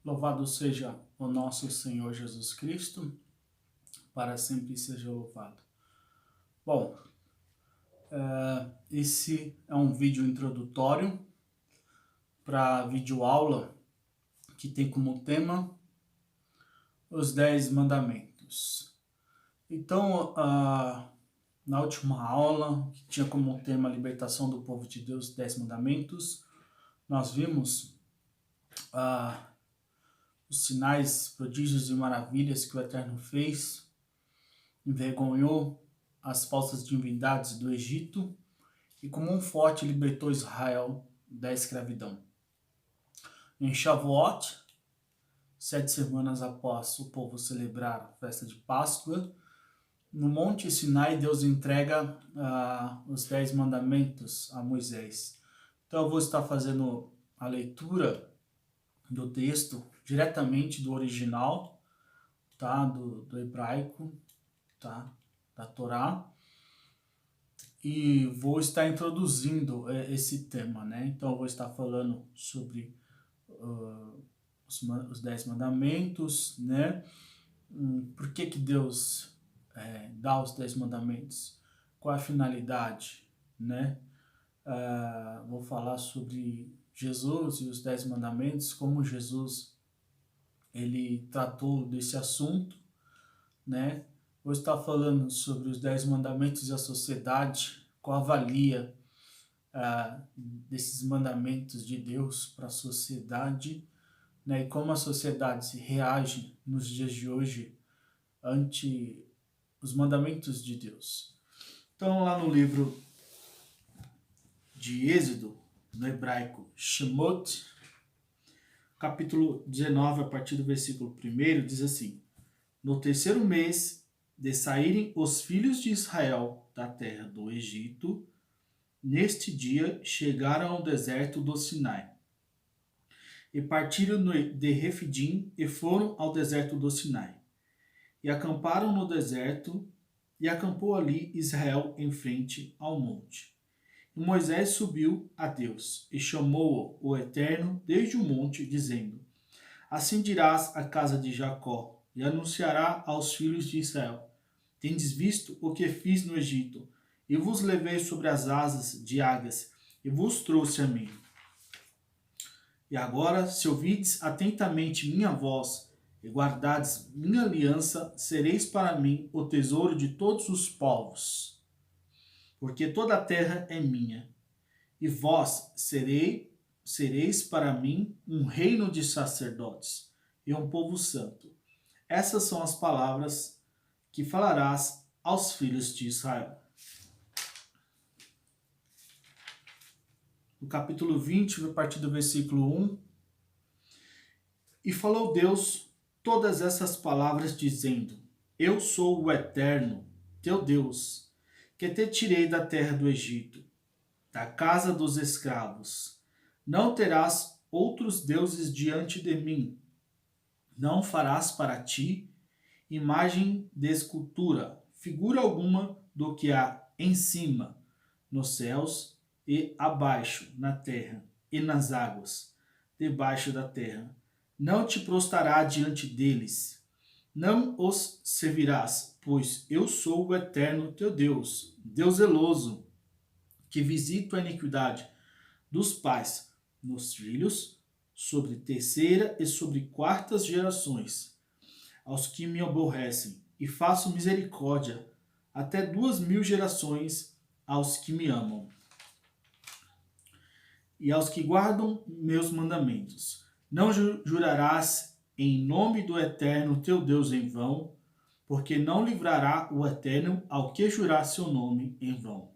Louvado seja o nosso Senhor Jesus Cristo, para sempre seja louvado. Bom, esse é um vídeo introdutório para a videoaula que tem como tema os 10 mandamentos. Então, na última aula, que tinha como tema a libertação do povo de Deus, 10 mandamentos, nós vimos os sinais, prodígios e maravilhas que o Eterno fez, envergonhou as falsas divindades do Egito e como um forte libertou Israel da escravidão. Em Shavuot, 7 semanas após o povo celebrar a festa de Páscoa, no Monte Sinai, Deus entrega os 10 mandamentos a Moisés. Então eu vou estar fazendo a leitura do texto diretamente do original, tá? do hebraico, tá? Da Torá, e vou estar introduzindo esse tema, né? Então eu vou estar falando sobre os 10 mandamentos, né? Por que Deus dá os 10 mandamentos? Qual a finalidade, né? Vou falar sobre Jesus e os 10 mandamentos, como Jesus ele tratou desse assunto, né? Vou estar falando sobre os 10 mandamentos e a sociedade, qual avalia desses mandamentos de Deus para a sociedade, né? E como a sociedade reage nos dias de hoje ante os mandamentos de Deus. Então, lá no livro de Êxodo, no hebraico Shemot, capítulo 19, a partir do versículo 1, diz assim: No terceiro mês de saírem os filhos de Israel da terra do Egito, neste dia chegaram ao deserto do Sinai. E partiram de Refidim e foram ao deserto do Sinai. E acamparam no deserto, e acampou ali Israel em frente ao monte. E Moisés subiu a Deus, e chamou o Eterno desde o monte, dizendo: Assim dirás à casa de Jacó, e anunciará aos filhos de Israel: Tendes visto o que fiz no Egito, e vos levei sobre as asas de águias, e vos trouxe a mim. E agora, se ouvides atentamente minha voz, e guardardes minha aliança, sereis para mim o tesouro de todos os povos. Porque toda a terra é minha, e vós sereis para mim um reino de sacerdotes, e um povo santo. Essas são as palavras que falarás aos filhos de Israel. No capítulo 20, a partir do versículo 1, E falou Deus todas essas palavras, dizendo: Eu sou o Eterno, teu Deus, que te tirei da terra do Egito, da casa dos escravos. Não terás outros deuses diante de mim. Não farás para ti imagem de escultura, figura alguma do que há em cima, nos céus, e abaixo, na terra, e nas águas, debaixo da terra. Não te prostrará diante deles, não os servirás, pois eu sou o Eterno teu Deus, Deus zeloso, que visito a iniquidade dos pais nos filhos, sobre terceira e sobre quartas gerações, aos que me aborrecem, e faço misericórdia até 2000 gerações aos que me amam, e aos que guardam meus mandamentos. Não jurarás em nome do Eterno teu Deus em vão, porque não livrará o Eterno ao que jurar seu nome em vão.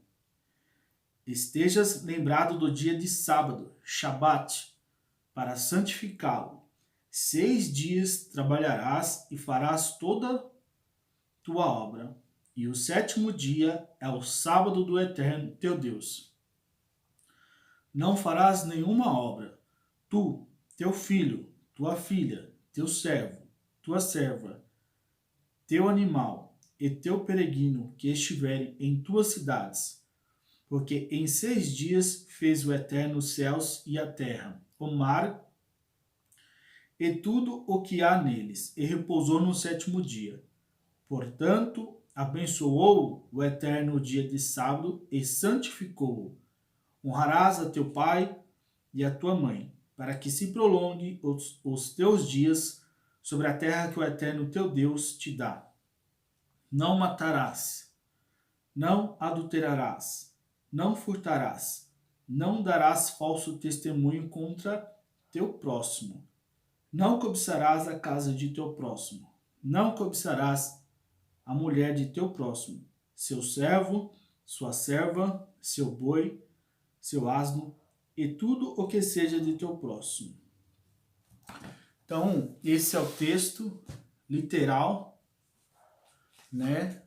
Estejas lembrado do dia de sábado, Shabat, para santificá-lo. 6 dias trabalharás e farás toda tua obra, e o 7º dia é o sábado do Eterno teu Deus. Não farás nenhuma obra, tu, teu filho, tua filha, teu servo, tua serva, teu animal e teu peregrino que estiverem em tuas cidades, porque em 6 dias fez o Eterno os céus e a terra, o mar e tudo o que há neles, e repousou no sétimo dia. Portanto, abençoou o Eterno o dia de sábado e santificou-o. Honrarás a teu pai e a tua mãe, para que se prolongue os teus dias sobre a terra que o Eterno teu Deus te dá. Não matarás, não adulterarás, não furtarás, não darás falso testemunho contra teu próximo, não cobiçarás a casa de teu próximo, não cobiçarás a mulher de teu próximo, seu servo, sua serva, seu boi, seu asno e tudo o que seja de teu próximo. Então, esse é o texto literal, né,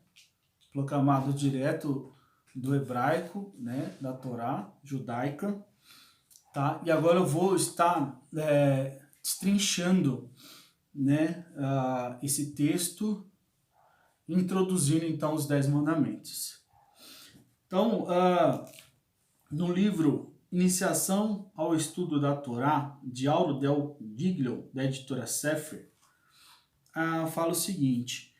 proclamado direto do hebraico, né, da Torá judaica, tá? E agora eu vou estar destrinchando, né, esse texto, introduzindo então os 10 mandamentos. Então, no livro Iniciação ao Estudo da Torá, de Auro Del Giglio, da editora Sefer, fala o seguinte: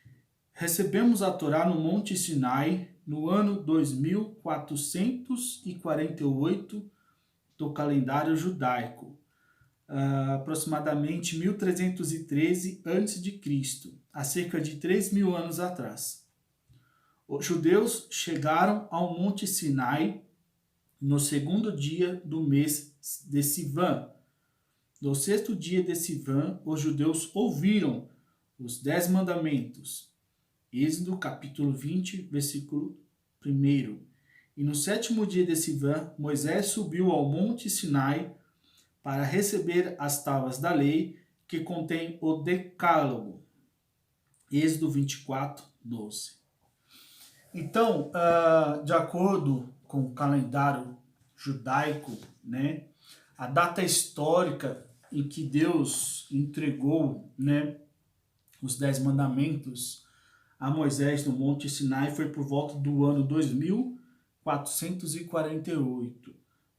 recebemos a Torá no Monte Sinai no ano 2448 do calendário judaico, aproximadamente 1313 a.C., há cerca de 3.000 anos atrás. Os judeus chegaram ao Monte Sinai no segundo dia do mês de Sivan. No sexto dia de Sivan, os judeus ouviram os 10 mandamentos. Êxodo capítulo 20, versículo 1. E no sétimo dia de Sivan, Moisés subiu ao Monte Sinai para receber as tábuas da lei que contém o Decálogo. Êxodo 24, 12. Então, de acordo com o calendário judaico, né, a data histórica em que Deus entregou, né, os 10 mandamentos a Moisés no Monte Sinai foi por volta do ano 2448.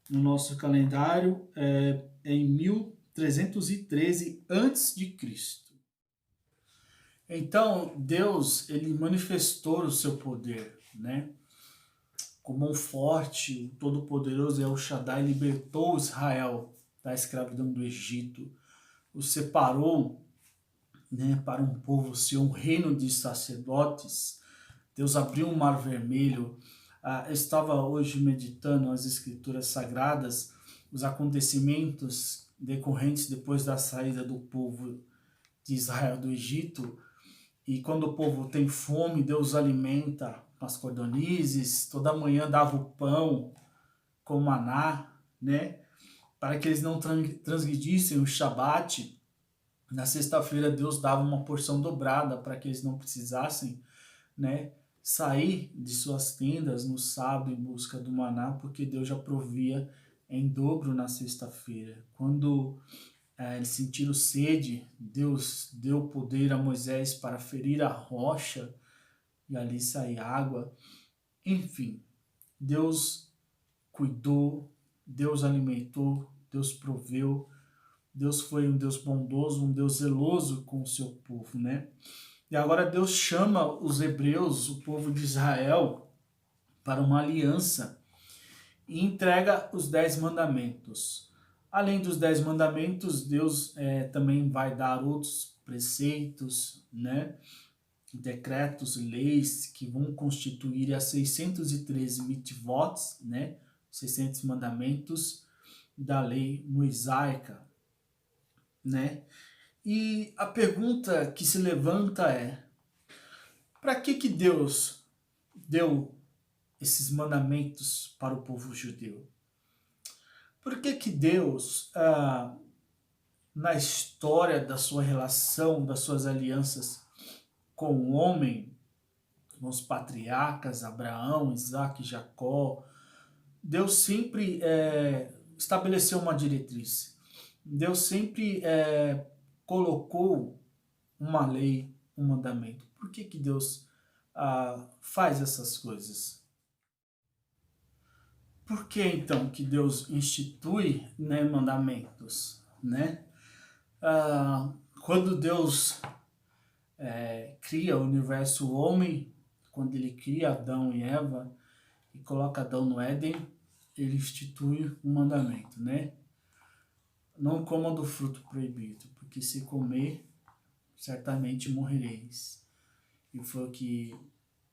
No nosso calendário é em 1313 a.C. Então, Deus, ele manifestou o seu poder, né? Como um forte, o Todo-Poderoso El Shaddai libertou Israel da escravidão do Egito, o separou, né, para um povo ser um reino de sacerdotes. Deus abriu o Mar Vermelho. Eu estava hoje meditando as Escrituras Sagradas, os acontecimentos decorrentes depois da saída do povo de Israel do Egito. E quando o povo tem fome, Deus alimenta com as cordonizes, toda manhã dava o pão com maná, né, para que eles não transgredissem o Shabat. Na sexta-feira Deus dava uma porção dobrada para que eles não precisassem, né, sair de suas tendas no sábado em busca do maná, porque Deus já provia em dobro na sexta-feira. Quando eles sentiram sede, Deus deu poder a Moisés para ferir a rocha e ali sair água. Enfim, Deus cuidou, Deus alimentou, Deus proveu. Deus foi um Deus bondoso, um Deus zeloso com o seu povo, né? E agora Deus chama os hebreus, o povo de Israel, para uma aliança e entrega os 10 mandamentos. Além dos 10 mandamentos, Deus também vai dar outros preceitos, né? Decretos, leis que vão constituir as 613 mitvot, né? 600 mandamentos da lei mosaica, né? E a pergunta que se levanta é: para que Deus deu esses mandamentos para o povo judeu? Por que Deus, na história da sua relação, das suas alianças com o homem, com os patriarcas, Abraão, Isaac, Jacó, Deus sempre estabeleceu uma diretriz. Deus sempre colocou uma lei, um mandamento. Por que Deus faz essas coisas? Por que então que Deus institui, né, mandamentos, né? Quando Deus cria o universo, o homem, quando ele cria Adão e Eva e coloca Adão no Éden, ele institui um mandamento, né? Não coma do fruto proibido, porque se comer, certamente morrereis. E foi o que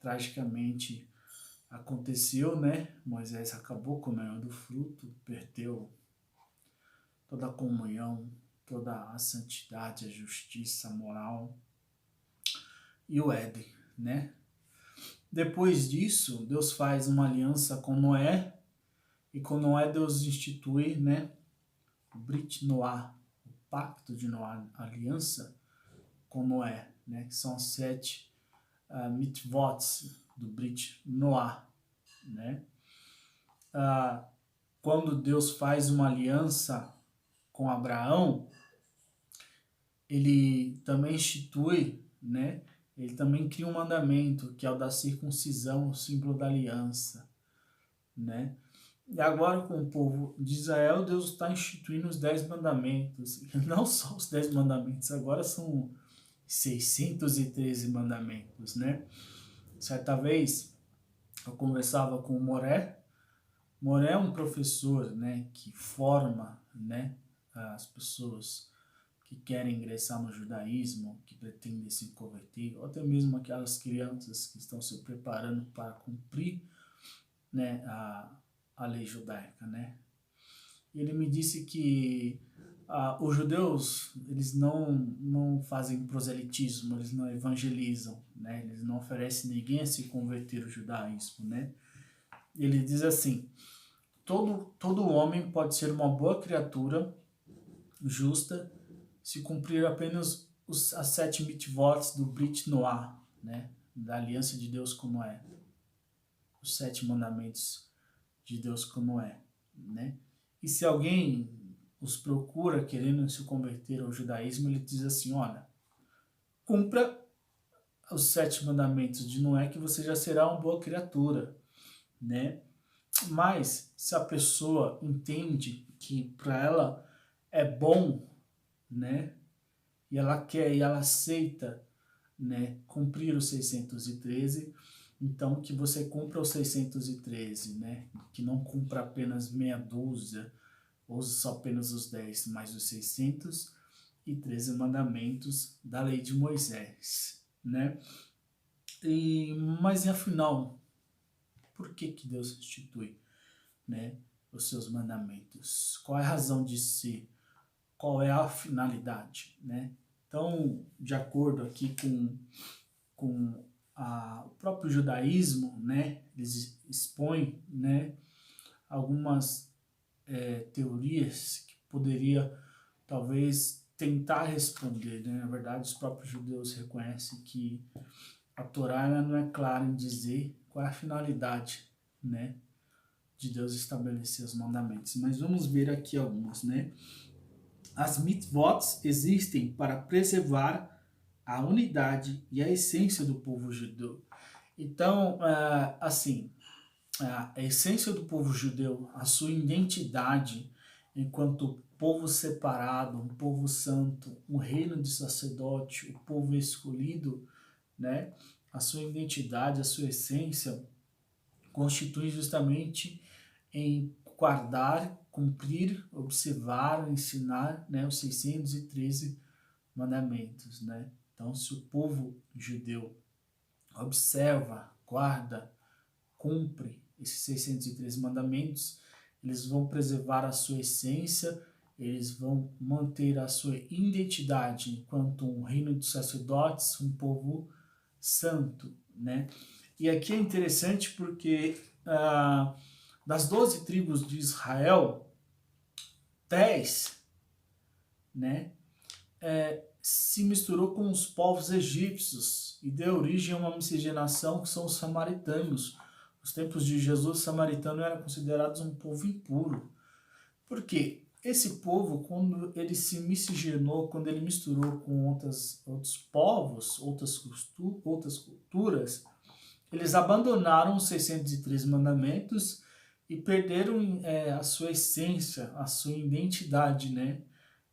tragicamente aconteceu, né? Moisés acabou comendo do fruto, perdeu toda a comunhão, toda a santidade, a justiça, a moral e o Éden, né? Depois disso, Deus faz uma aliança com Noé, e com Noé Deus institui, né, o Brit Noá, o pacto de Noá, a aliança com Noé, né, que são 7 mitvot do Brit Noá, né? Quando Deus faz uma aliança com Abraão, ele também institui, né? Ele também cria um mandamento, que é o da circuncisão, o símbolo da aliança, né? E agora com o povo de Israel, Deus está instituindo os 10 mandamentos. Não só os 10 mandamentos, agora são 613 mandamentos, né? Certa vez, eu conversava com o Moré. Moré é um professor, né, que forma, né, as pessoas que querem ingressar no judaísmo, que pretendem se converter, ou até mesmo aquelas crianças que estão se preparando para cumprir, né, a lei judaica, né? E ele me disse que os judeus, eles não fazem proselitismo, eles não evangelizam, né? Eles não oferecem ninguém a se converter ao judaísmo, né? Ele diz assim: todo homem pode ser uma boa criatura, justa, se cumprir apenas as 7 mitvot do Brit Noá, né? Da aliança de Deus com Noé. Os 7 mandamentos de Deus com Noé, né? E se alguém os procura querendo se converter ao judaísmo, ele diz assim: olha, cumpra os 7 mandamentos de Noé que você já será uma boa criatura, né? Mas se a pessoa entende que para ela é bom, né? E ela quer e ela aceita, né, cumprir os 613, então que você cumpra os 613, né? Que não cumpra apenas meia dúzia, ou só apenas os 10, mas os 613 mandamentos da lei de Moisés, né? Mas afinal, por que Deus institui, né, os seus mandamentos? Qual é a razão de ser? Qual é a finalidade, né? Então, de acordo aqui com o próprio judaísmo, né, eles expõem, né, algumas teorias que poderia talvez tentar responder, né? Na verdade, os próprios judeus reconhecem que a Torá ela não é clara em dizer qual é a finalidade, né, de Deus estabelecer os mandamentos. Mas vamos ver aqui algumas, né? As mitvot existem para preservar a unidade e a essência do povo judeu. Então, assim, a essência do povo judeu, a sua identidade enquanto povo separado, um povo santo, um reino de sacerdote, o povo escolhido, né? A sua identidade, a sua essência constitui justamente em guardar, cumprir, observar, ensinar, né, os 613 mandamentos, né? Então, se o povo judeu observa, guarda, cumpre esses 613 mandamentos, eles vão preservar a sua essência, eles vão manter a sua identidade enquanto um reino de sacerdotes, um povo santo, né? E aqui é interessante porque das 12 tribos de Israel, 10, né, se misturou com os povos egípcios e deu origem a uma miscigenação que são os samaritanos. Nos tempos de Jesus, os samaritanos eram considerados um povo impuro. Por quê? Esse povo, quando ele se miscigenou, quando ele misturou com outros povos, outras culturas, eles abandonaram os 613 mandamentos e perderam a sua essência, a sua identidade, né?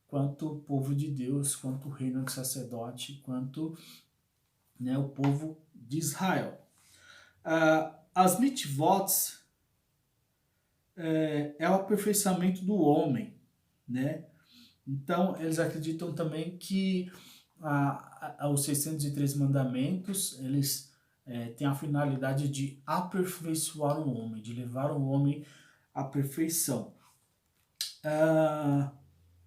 quanto o povo de Deus, quanto o reino do sacerdote, quanto, né, o povo de Israel. As mitzvot é o aperfeiçoamento do homem, né? Então, eles acreditam também que os 603 mandamentos, eles têm a finalidade de aperfeiçoar o homem, de levar o homem à perfeição.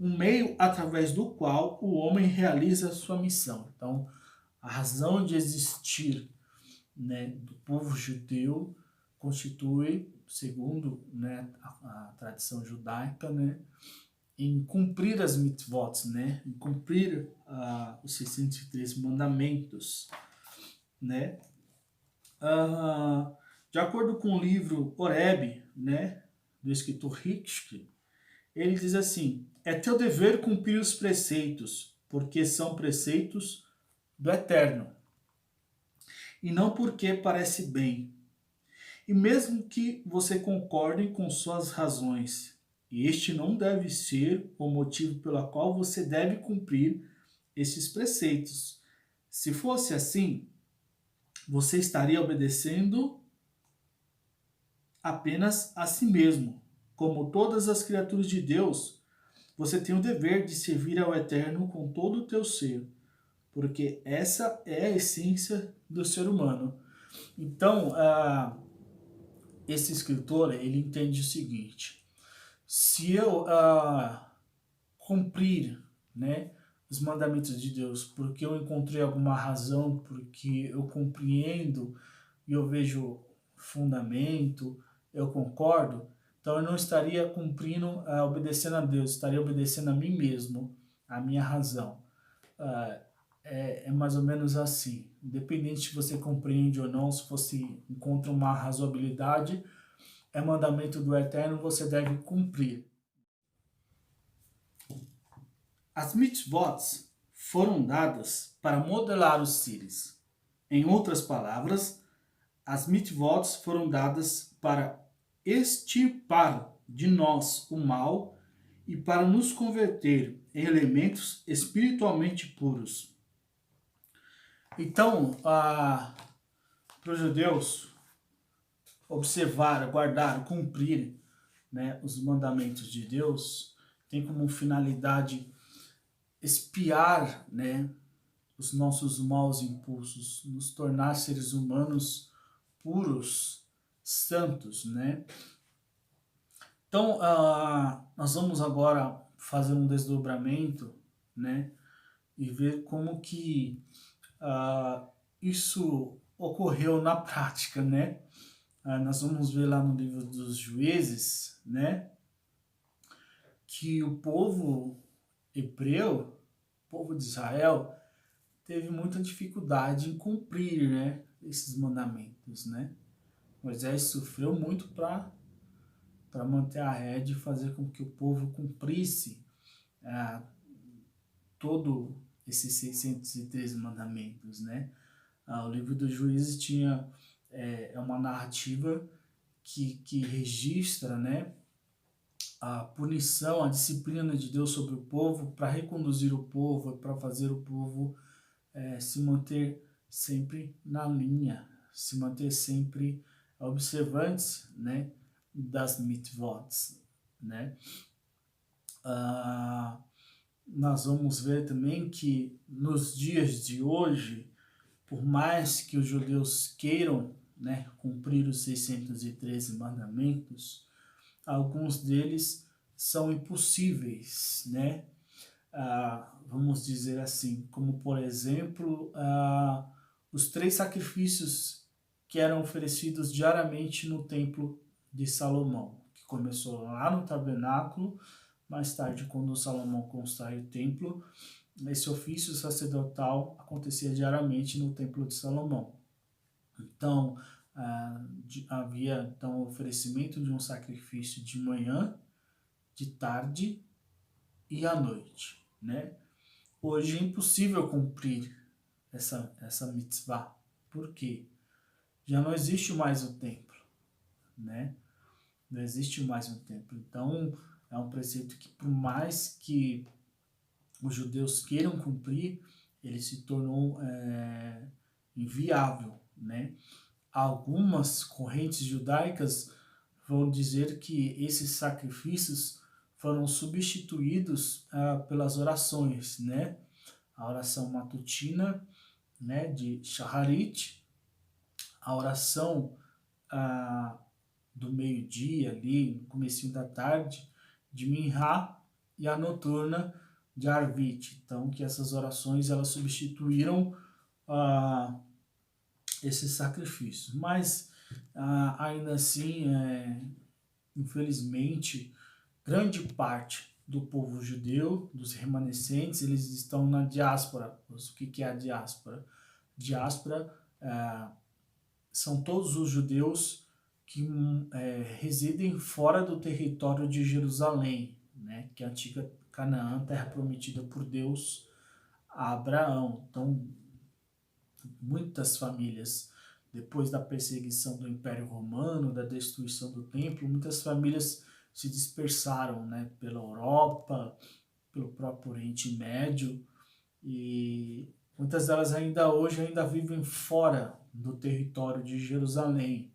Um meio através do qual o homem realiza a sua missão. Então, a razão de existir, né, do povo judeu constitui, segundo, né, a tradição judaica, né, em cumprir as mitzvot, né, em cumprir os 603 mandamentos, né. De acordo com o livro Horeb, né, do escritor Hickey, ele diz assim: é teu dever cumprir os preceitos, porque são preceitos do Eterno, e não porque parece bem. E mesmo que você concorde com suas razões, este não deve ser o motivo pelo qual você deve cumprir esses preceitos. Se fosse assim, você estaria obedecendo apenas a si mesmo. Como todas as criaturas de Deus, você tem o dever de servir ao Eterno com todo o teu ser, porque essa é a essência do ser humano. Então, esse escritor, ele entende o seguinte: se eu cumprir, né, os mandamentos de Deus porque eu encontrei alguma razão, porque eu compreendo e eu vejo fundamento, eu concordo, então eu não estaria cumprindo, obedecendo a Deus, estaria obedecendo a mim mesmo, a minha razão. É mais ou menos assim. Independente se você compreende ou não, se você encontra uma razoabilidade, é mandamento do Eterno, você deve cumprir. As mitzvot foram dadas para modelar os seres. Em outras palavras, as mitzvot foram dadas para extirpar de nós o mal e para nos converter em elementos espiritualmente puros. Então, para os judeus, observar, guardar, cumprir, né, os mandamentos de Deus tem como finalidade espiar, né, os nossos maus impulsos, nos tornar seres humanos puros, santos, né? Então, nós vamos agora fazer um desdobramento, né, e ver como que isso ocorreu na prática, né? Nós vamos ver lá no livro dos Juízes, né, que o povo hebreu, o povo de Israel, teve muita dificuldade em cumprir, né, esses mandamentos, né? Moisés sofreu muito para manter a rédea e fazer com que o povo cumprisse todo esses 613 mandamentos, né? O livro dos Juízes tinha uma narrativa que registra, né, a punição, a disciplina de Deus sobre o povo, para reconduzir o povo, para fazer o povo se manter sempre na linha, se manter sempre observantes, né, das mitzvot, né. Nós vamos ver também que nos dias de hoje, por mais que os judeus queiram, né, cumprir os 613 mandamentos, alguns deles são impossíveis, né? Vamos dizer assim, como por exemplo, os 3 sacrifícios que eram oferecidos diariamente no templo de Salomão, que começou lá no tabernáculo, mais tarde quando Salomão constrói o templo, esse ofício sacerdotal acontecia diariamente no templo de Salomão. Então, havia então o oferecimento de um sacrifício de manhã, de tarde e à noite, né? Hoje é impossível cumprir essa mitzvah. Por quê? Já não existe mais o templo, né? Não existe mais um templo. Então, é um preceito que, por mais que os judeus queiram cumprir, ele se tornou inviável, né? Algumas correntes judaicas vão dizer que esses sacrifícios foram substituídos pelas orações, né? A oração matutina, né, de Shacharit, a oração do meio-dia ali, no comecinho da tarde, de Minha, e a noturna de Arvit. Então, que essas orações elas substituíram esses sacrifícios. Mas, ainda assim, infelizmente, grande parte do povo judeu, dos remanescentes, eles estão na diáspora. O que é a diáspora? Diáspora são todos os judeus que residem fora do território de Jerusalém, né, que é a antiga Canaã, terra prometida por Deus a Abraão. Então, muitas famílias, depois da perseguição do Império Romano, da destruição do templo, muitas famílias se dispersaram, né, pela Europa, pelo próprio Oriente Médio, e muitas delas ainda hoje vivem fora do território de Jerusalém,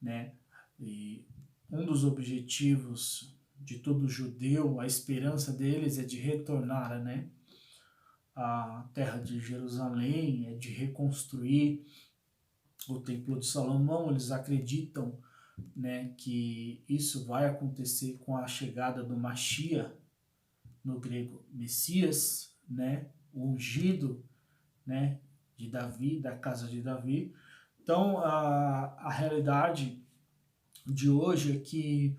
né? E um dos objetivos de todo judeu, a esperança deles é de retornar, né, à terra de Jerusalém, é de reconstruir o Templo de Salomão. Eles acreditam, né, que isso vai acontecer com a chegada do Mashiach, no grego Messias, né, o ungido, né, de Davi, da casa de Davi. Então, a realidade de hoje é que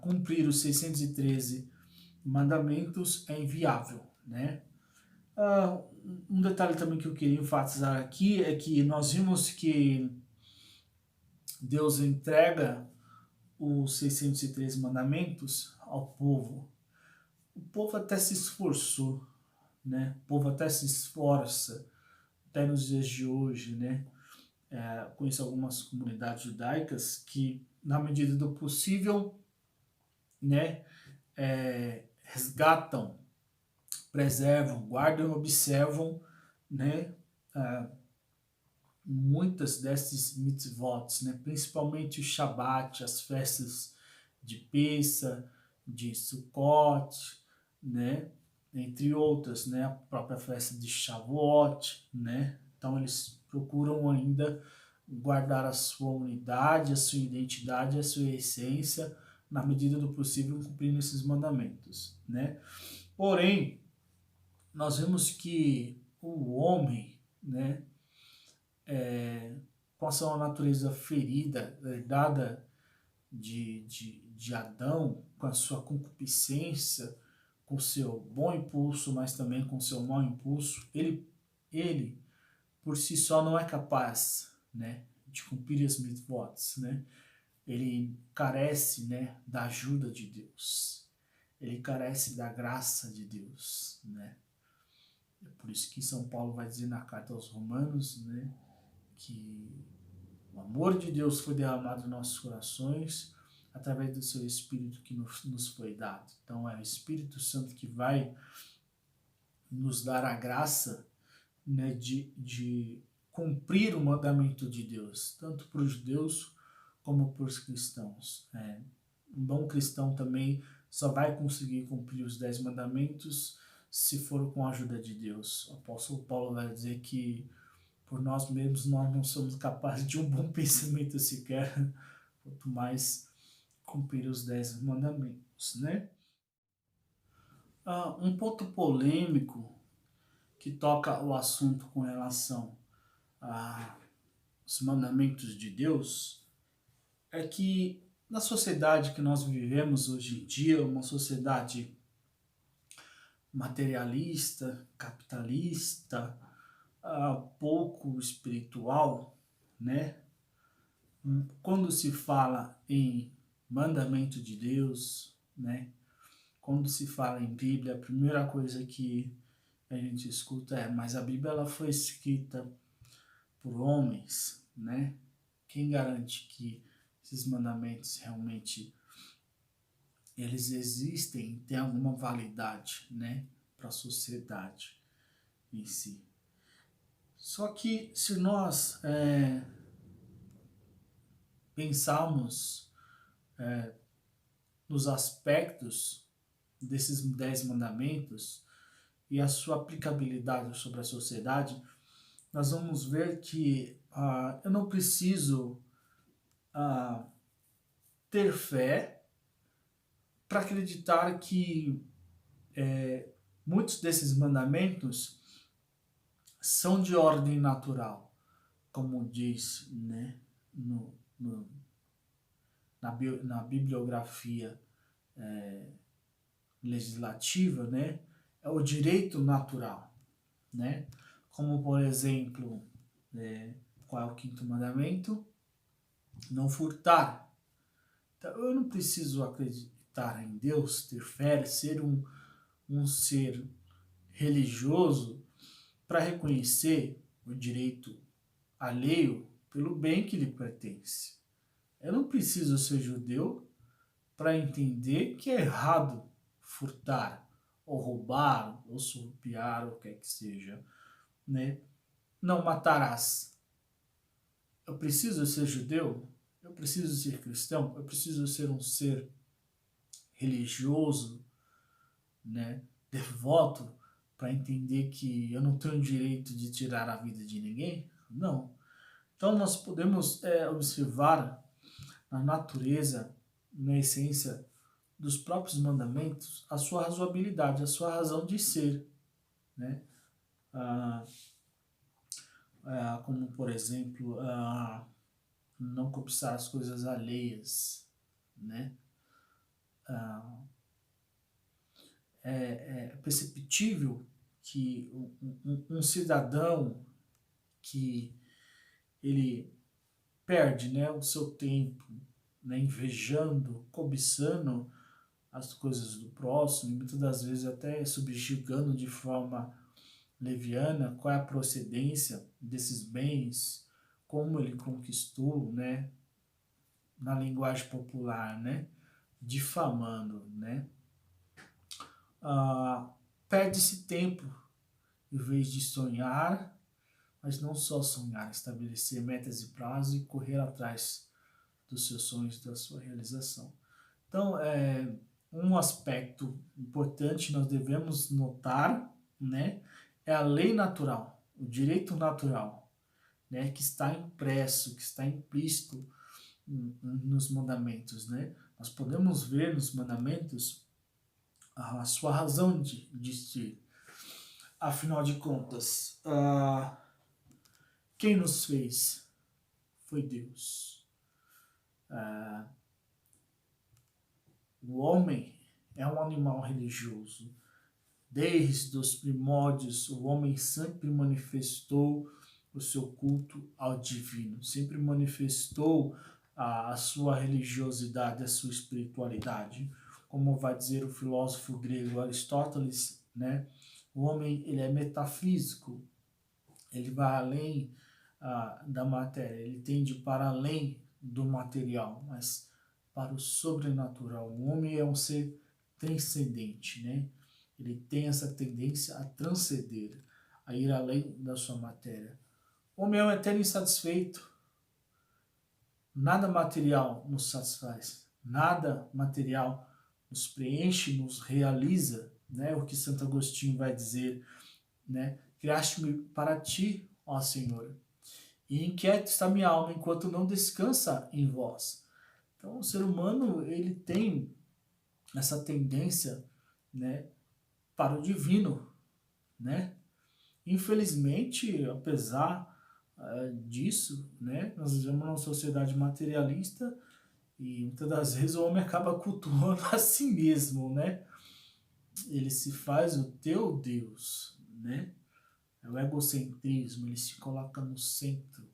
cumprir os 613 mandamentos é inviável, né? Um detalhe também que eu queria enfatizar aqui é que nós vimos que Deus entrega os 613 mandamentos ao povo. O povo até se esforçou, né? O povo até se esforça, até nos dias de hoje, né? Conheço algumas comunidades judaicas que, na medida do possível, né, resgatam, preservam, guardam, observam, né, muitas desses mitzvot, né, principalmente o Shabat, as festas de Pessa, de Sukkot, né, entre outras, né, a própria festa de Shavuot, né. Então eles procuram ainda guardar a sua unidade, a sua identidade, a sua essência, na medida do possível, cumprindo esses mandamentos, né. Porém, nós vemos que o homem, né, com a sua natureza ferida, herdada de Adão, com a sua concupiscência, com o seu bom impulso, mas também com o seu mau impulso, ele por si só não é capaz, né, de cumprir as mitzvot, né? Ele carece, né, da ajuda de Deus. Ele carece da graça de Deus, né? É por isso que São Paulo vai dizer na carta aos Romanos, né, que o amor de Deus foi derramado em nossos corações através do seu Espírito que nos foi dado. Então é o Espírito Santo que vai nos dar a graça, né, de cumprir o mandamento de Deus, tanto para os judeus como para os cristãos. Um bom cristão também só vai conseguir cumprir os 10 mandamentos se for com a ajuda de Deus. O apóstolo Paulo vai dizer que por nós mesmos nós não somos capazes de um bom pensamento sequer, quanto mais cumprir os 10 mandamentos, né? Um ponto polêmico que toca o assunto com relação aos mandamentos de Deus é que na sociedade que nós vivemos hoje em dia, uma sociedade materialista, capitalista, pouco espiritual, né? Quando se fala em mandamento de Deus, né? Quando se fala em Bíblia, a primeira coisa que a gente escuta mas a Bíblia ela foi escrita por homens, né? Quem garante que esses mandamentos realmente eles existem, têm alguma validade, né? para a sociedade em si. Só que se nós pensarmos nos aspectos desses 10 mandamentos e a sua aplicabilidade sobre a sociedade, nós vamos ver que eu não preciso ter fé para acreditar que muitos desses mandamentos são de ordem natural, como diz, né, na bibliografia legislativa, né, é o direito natural, né, como por exemplo, qual é o 5º mandamento? Não furtar. Então, eu não preciso acreditar em Deus, ter fé, ser um ser religioso para reconhecer o direito alheio pelo bem que lhe pertence. Eu não preciso ser judeu para entender que é errado furtar, ou roubar, ou surrupiar, ou o que é que seja, né? Não matarás. Eu preciso ser judeu? Eu preciso ser cristão? Eu preciso ser um ser religioso, né, devoto, para entender que eu não tenho direito de tirar a vida de ninguém? Não. Então nós podemos observar na natureza, na essência dos próprios mandamentos, a sua razoabilidade, a sua razão de ser, né? Como por exemplo, não cobiçar as coisas alheias, né? É perceptível que um cidadão que ele perde, né, o seu tempo, né, invejando, cobiçando as coisas do próximo, e muitas das vezes até subjugando de forma leviana qual é a procedência desses bens, como ele conquistou, né, na linguagem popular, né, difamando, né, perde-se tempo em vez de sonhar, mas não só sonhar, estabelecer metas e prazos e correr atrás dos seus sonhos, da sua realização. Então, um aspecto importante nós devemos notar, né, é a lei natural, o direito natural, né, que está impresso, que está implícito nos mandamentos, né? Nós podemos ver nos mandamentos a sua razão de ser. Afinal de contas, quem nos fez foi Deus. O homem é um animal religioso. Desde os primórdios, o homem sempre manifestou o seu culto ao divino, sempre manifestou a sua religiosidade, a sua espiritualidade. Como vai dizer o filósofo grego Aristóteles, né? O homem, ele é metafísico, ele vai além da matéria, ele tende para além do material, mas para o sobrenatural. O homem é um ser transcendente, né? Ele tem essa tendência a transcender, a ir além da sua matéria. O homem é um eterno insatisfeito. Nada material nos satisfaz, nada material nos preenche, nos realiza, né? O que Santo Agostinho vai dizer, né? Criaste-me para ti, ó Senhor, e inquieta está minha alma enquanto não descansa em vós. Então, o ser humano, ele tem essa tendência, né, para o divino, né? Infelizmente, apesar disso, né, nós vivemos numa sociedade materialista e muitas das vezes o homem acaba cultuando a si mesmo, né? Ele se faz o teu Deus, né? É o egocentrismo, ele se coloca no centro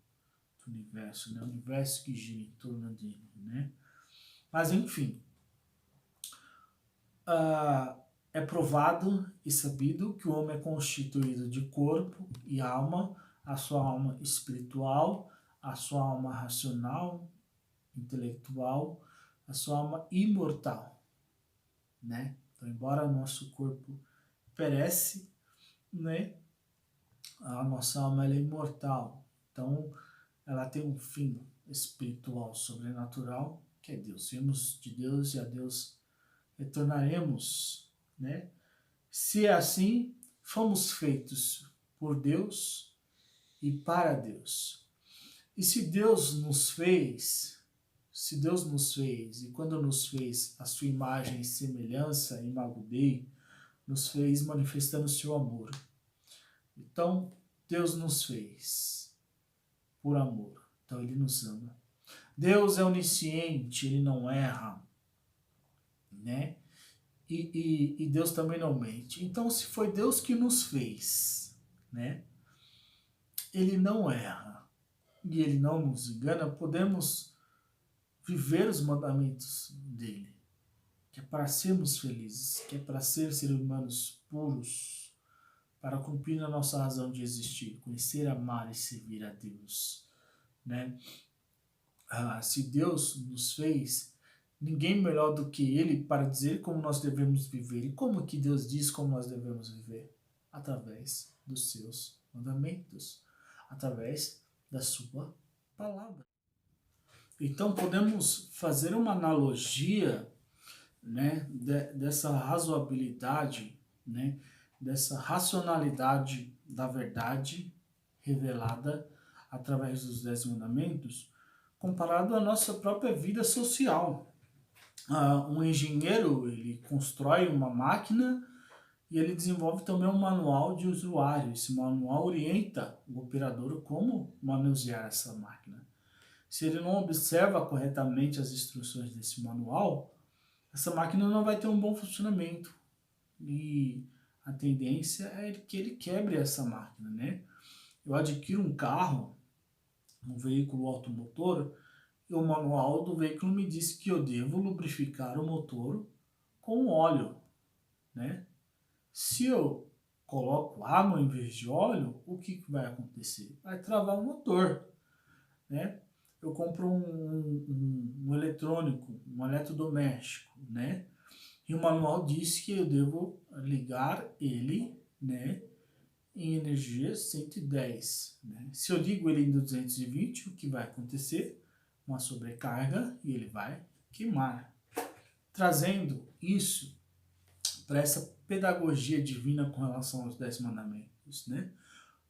do universo, né? O universo que gira em torno dele, né? Mas enfim, é provado e sabido que o homem é constituído de corpo e alma, a sua alma espiritual, a sua alma racional, intelectual, a sua alma imortal, né? Então, embora o nosso corpo perece, né? A nossa alma ela é imortal. Então, ela tem um fim espiritual, sobrenatural, que é Deus. Viemos de Deus e a Deus retornaremos, né? Se é assim, fomos feitos por Deus e para Deus. E se Deus nos fez, e quando nos fez a sua imagem e semelhança, imago Dei, nos fez manifestando o seu amor. Então, Deus nos fez por amor. Então, Ele nos ama. Deus é onisciente, Ele não erra, né? E Deus também não mente. Então, se foi Deus que nos fez, né? Ele não erra e Ele não nos engana, podemos viver os mandamentos dEle, que é para sermos felizes, que é para ser seres humanos puros, para cumprir a nossa razão de existir, conhecer, amar e servir a Deus, né? Se Deus nos fez, ninguém melhor do que Ele para dizer como nós devemos viver. E como que Deus diz como nós devemos viver? Através dos seus mandamentos, através da sua palavra. Então podemos fazer uma analogia, né, dessa razoabilidade, né, dessa racionalidade da verdade revelada através dos 10 mandamentos, comparado à nossa própria vida social. Um engenheiro, ele constrói uma máquina e ele desenvolve também um manual de usuário. Esse manual orienta o operador como manusear essa máquina. Se ele não observa corretamente as instruções desse manual, essa máquina não vai ter um bom funcionamento. E a tendência é que ele quebre essa máquina, né? Eu adquiro um carro, um veículo automotor, e o manual do veículo me diz que eu devo lubrificar o motor com óleo, né? Se eu coloco água em vez de óleo, o que vai acontecer? Vai travar o motor, né? Eu compro um eletrônico, um eletrodoméstico, né? E o manual diz que eu devo ligar ele, né, em energia 110. Né? Se eu ligo ele em 220, o que vai acontecer? Uma sobrecarga e ele vai queimar. Trazendo isso para essa pedagogia divina com relação aos 10 mandamentos, né?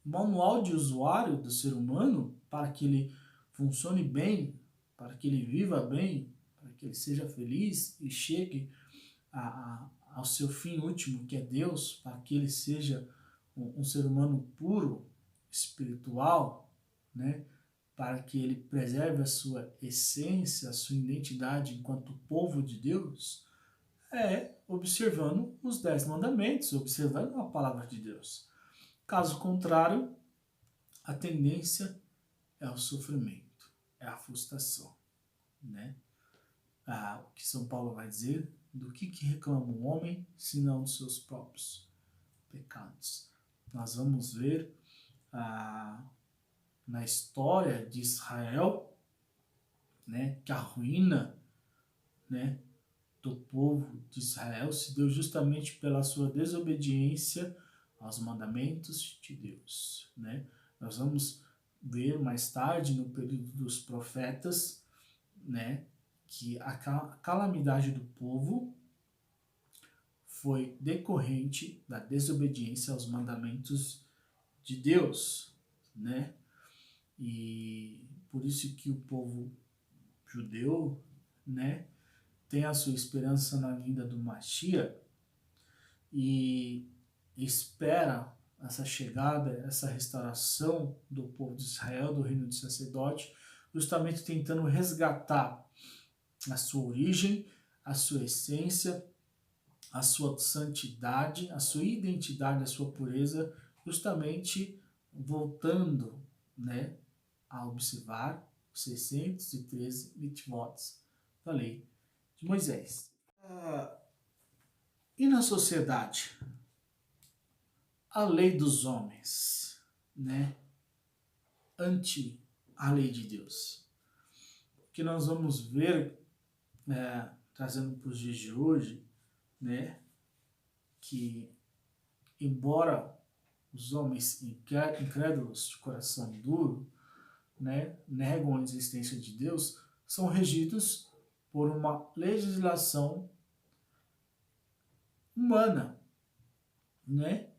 O manual de usuário do ser humano, para que ele funcione bem, para que ele viva bem, para que ele seja feliz e chegue ao seu fim último, que é Deus, para que ele seja um ser humano puro, espiritual, né? Para que ele preserve a sua essência, a sua identidade enquanto povo de Deus, é observando os 10 mandamentos, observando a palavra de Deus. Caso contrário, a tendência é o sofrimento, é a frustração, né? O que São Paulo vai dizer, do que reclama o homem, senão dos seus próprios pecados. Nós vamos ver na história de Israel, né, que a ruína, né, do povo de Israel se deu justamente pela sua desobediência aos mandamentos de Deus, né? Nós vamos ver mais tarde, no período dos profetas, né, que a calamidade do povo foi decorrente da desobediência aos mandamentos de Deus, né? E por isso que o povo judeu, né, tem a sua esperança na vinda do Mashiach e espera essa chegada, essa restauração do povo de Israel, do reino de sacerdote, justamente tentando resgatar a sua origem, a sua essência, a sua santidade, a sua identidade, a sua pureza, justamente voltando, né, a observar os 613 mitzvot da lei de Moisés. E na sociedade? A lei dos homens, né, ante a lei de Deus. O que nós vamos ver, trazendo para os dias de hoje, né, que embora os homens incrédulos de coração duro, né, negam a existência de Deus, são regidos por uma legislação humana, né?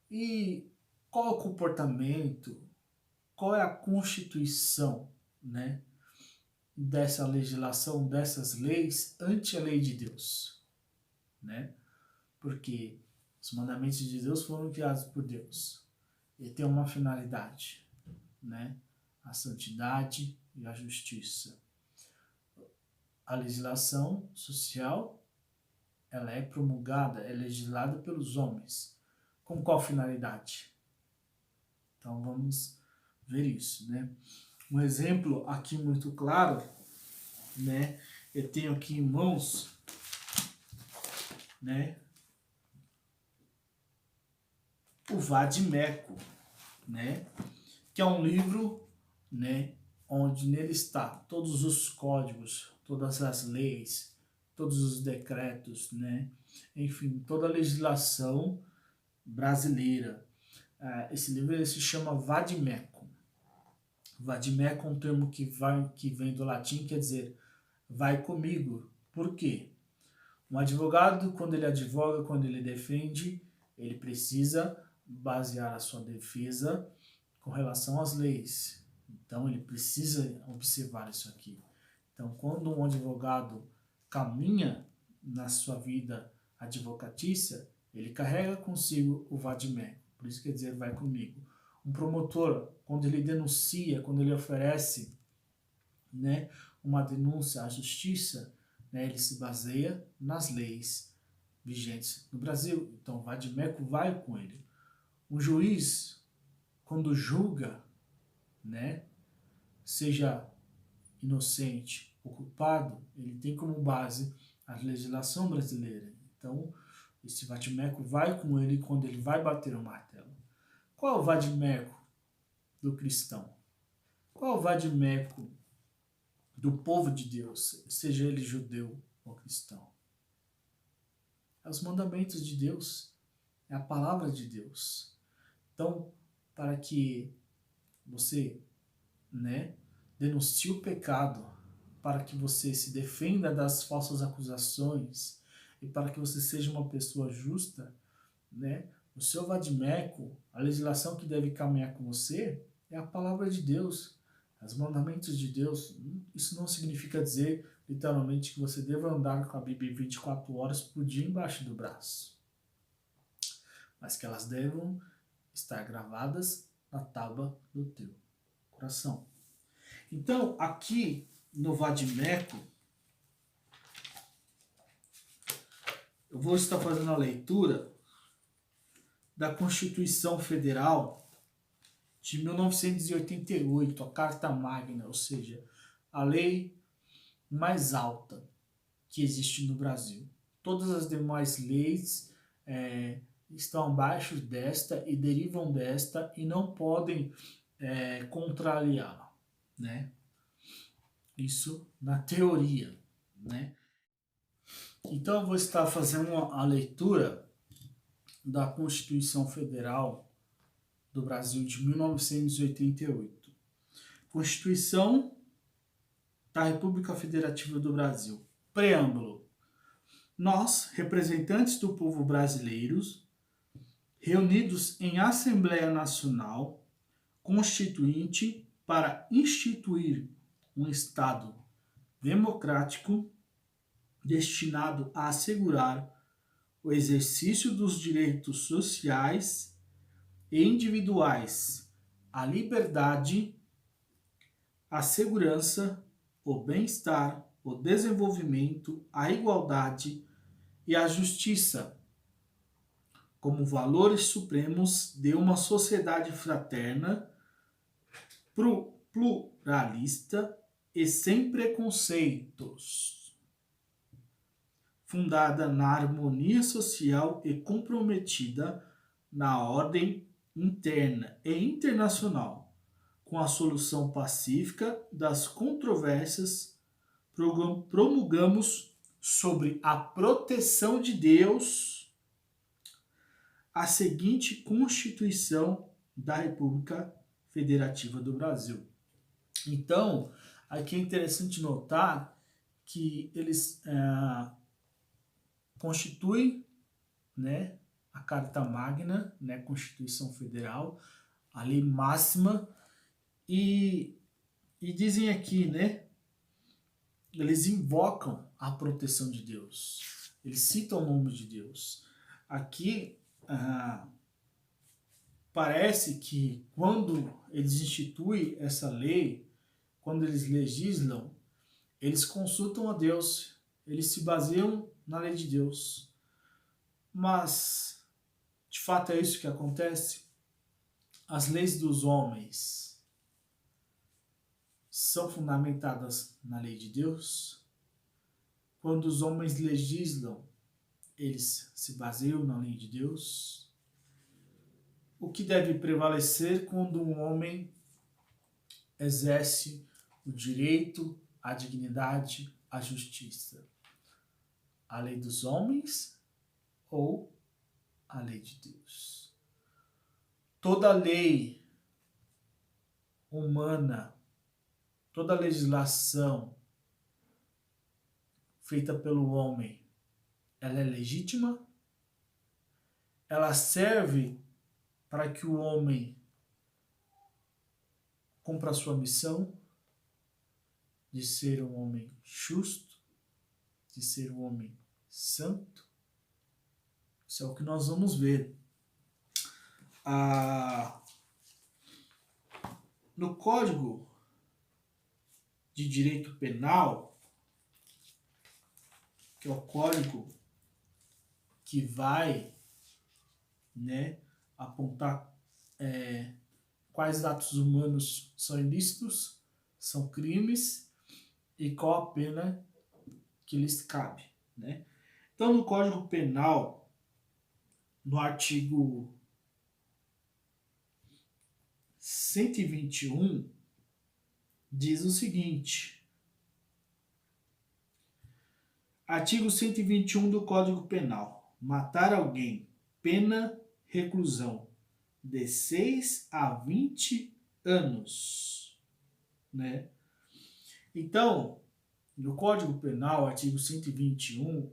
E qual é o comportamento, qual é a constituição, né, dessa legislação, dessas leis ante a lei de Deus, né? Porque os mandamentos de Deus foram criados por Deus e tem uma finalidade, né? A santidade e a justiça. A legislação social, ela é promulgada, é legislada pelos homens. Com qual finalidade? Então vamos ver isso, né? Um exemplo aqui muito claro, né? Eu tenho aqui em mãos, né, o Vade-Mecum, né? Que é um livro, né, onde nele está todos os códigos, todas as leis, todos os decretos, né? Enfim, toda a legislação brasileira. Esse livro ele se chama Vade-Mecum. Vade-Mecum é um termo que vem do latim, quer dizer, vai comigo. Por quê? Um advogado, quando ele advoga, quando ele defende, ele precisa basear a sua defesa com relação às leis. Então, ele precisa observar isso aqui. Então, quando um advogado caminha na sua vida advocatícia, ele carrega consigo o Vade-Mecum. Por isso quer dizer, vai comigo. Um promotor, quando ele denuncia, quando ele oferece, né, uma denúncia à justiça, né, ele se baseia nas leis vigentes no Brasil. Então, o Vade-Mecum vai com ele. Um juiz, quando julga, né, seja inocente ou culpado, ele tem como base a legislação brasileira. Então, esse Vade-Mecum vai com ele quando ele vai bater o martelo. Qual é o Vade-Mecum do cristão? Qual é o Vade-Mecum do povo de Deus, seja ele judeu ou cristão? É os mandamentos de Deus, é a palavra de Deus. Então, para que você, né, denuncie o pecado, para que você se defenda das falsas acusações e para que você seja uma pessoa justa, né, o seu Vade-Mecum, a legislação que deve caminhar com você é a palavra de Deus, os mandamentos de Deus. Isso não significa dizer, literalmente, que você deva andar com a Bíblia 24 horas por dia embaixo do braço, mas que elas devem estar gravadas na tábua do teu coração. Então, aqui no Vade-Mecum, eu vou estar fazendo a leitura da Constituição Federal de 1988, a Carta Magna, ou seja, a lei mais alta que existe no Brasil. Todas as demais leis estão abaixo desta e derivam desta e não podem contrariá-la, né? Isso na teoria, né? Então eu vou estar fazendo a leitura da Constituição Federal do Brasil de 1988. Constituição da República Federativa do Brasil. Preâmbulo. Nós, representantes do povo brasileiros, reunidos em Assembleia Nacional Constituinte para instituir um Estado democrático destinado a assegurar o exercício dos direitos sociais e individuais, a liberdade, a segurança, o bem-estar, o desenvolvimento, a igualdade e a justiça, como valores supremos de uma sociedade fraterna, pluralista e sem preconceitos, fundada na harmonia social e comprometida na ordem interna e internacional, com a solução pacífica das controvérsias, promulgamos sobre a proteção de Deus, a seguinte Constituição da República Federativa do Brasil. Então, aqui é interessante notar que eles constituem, né, a Carta Magna, né, Constituição Federal, a lei máxima, e dizem aqui, né, eles invocam a proteção de Deus, eles citam o nome de Deus. Aqui parece que quando eles instituem essa lei, quando eles legislam, eles consultam a Deus, eles se baseiam na lei de Deus. Mas, de fato, é isso que acontece? As leis dos homens são fundamentadas na lei de Deus? Quando os homens legislam, eles se baseiam na lei de Deus? O que deve prevalecer quando um homem exerce o direito, a dignidade, a justiça? A lei dos homens ou a lei de Deus? Toda lei humana, toda legislação feita pelo homem, ela é legítima? Ela serve para que o homem cumpra a sua missão de ser um homem justo, de ser um homem santo? Isso é o que nós vamos ver. No Código de Direito Penal, que é o código que vai, né, apontar quais atos humanos são ilícitos, são crimes e qual a pena que lhes cabe, né? Então, no Código Penal, no artigo 121, diz o seguinte: artigo 121 do Código Penal: matar alguém, pena reclusão de 6 a 20 anos, né? Então, no Código Penal, artigo 121,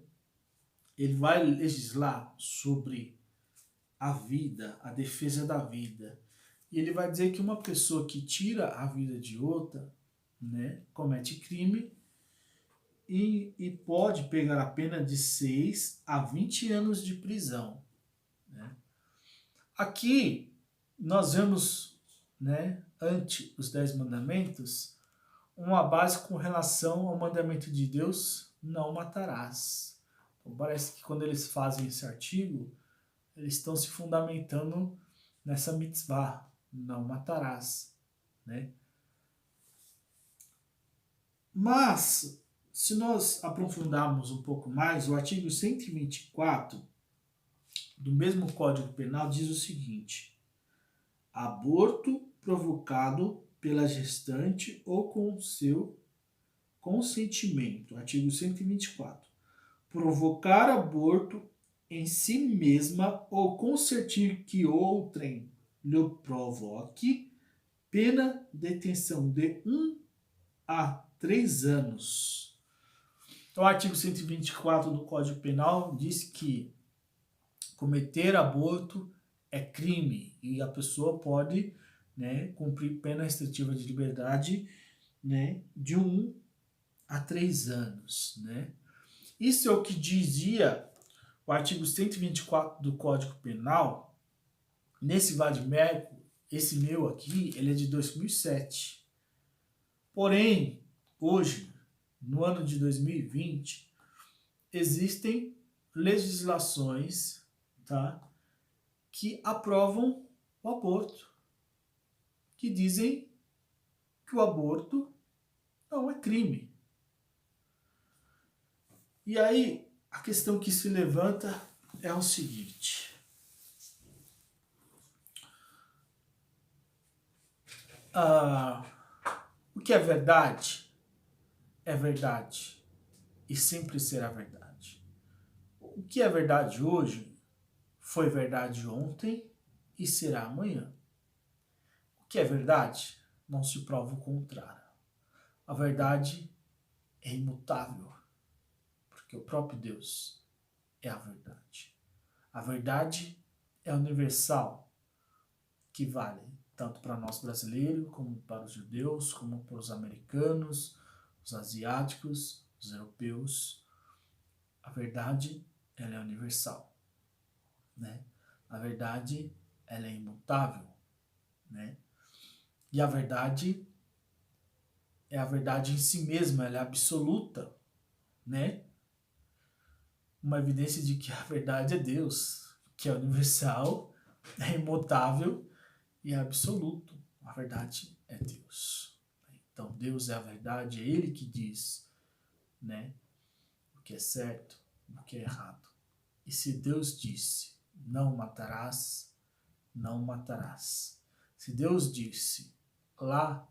ele vai legislar sobre a vida, a defesa da vida. E ele vai dizer que uma pessoa que tira a vida de outra, né, comete crime e pode pegar a pena de 6 a 20 anos de prisão, né? Aqui nós vemos, né, ante os 10 mandamentos, uma base com relação ao mandamento de Deus: não matarás. Então, parece que quando eles fazem esse artigo, eles estão se fundamentando nessa mitzvah: não matarás, né? Mas, se nós aprofundarmos um pouco mais, o artigo 124 do mesmo Código Penal diz o seguinte: aborto provocado pela gestante ou com seu consentimento. Artigo 124. Provocar aborto em si mesma ou consentir que outrem lhe provoque, pena detenção de 1 a 3 anos. Então, o artigo 124 do Código Penal diz que cometer aborto é crime e a pessoa pode, né, cumprir pena restritiva de liberdade, né, de 1 a 3 anos, né? Isso é o que dizia o artigo 124 do Código Penal. Nesse vade-mecum, esse meu aqui, ele é de 2007. Porém, hoje, no ano de 2020, existem legislações, tá, que aprovam o aborto, que dizem que o aborto não é crime. E aí, a questão que se levanta é o seguinte: o que é verdade e sempre será verdade. O que é verdade hoje foi verdade ontem e será amanhã. O que é verdade? Não se prova o contrário. A verdade é imutável, porque o próprio Deus é a verdade. A verdade é universal, que vale tanto para nós brasileiros, como para os judeus, como para os americanos, os asiáticos, os europeus. A verdade, ela é universal, né? A verdade, ela é imutável, né? E a verdade é a verdade em si mesma, ela é absoluta, né? Uma evidência de que a verdade é Deus, que é universal, é imutável e é absoluto. A verdade é Deus. Então, Deus é a verdade, é Ele que diz, né, o que é certo, o que é errado. E se Deus disse, não matarás, não matarás. Se Deus disse lá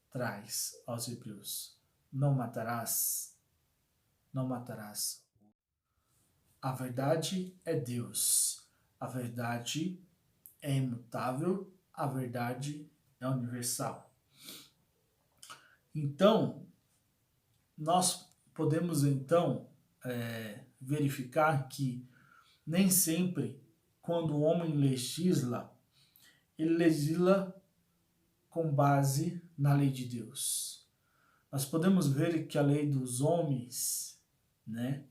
atrás aos Hebreus, não matarás, não matarás. A verdade é Deus. A verdade é imutável. A verdade é universal. Então, nós podemos então verificar que nem sempre, quando o homem legisla, ele legisla com base na lei de Deus. Nós podemos ver que a lei dos homens, né,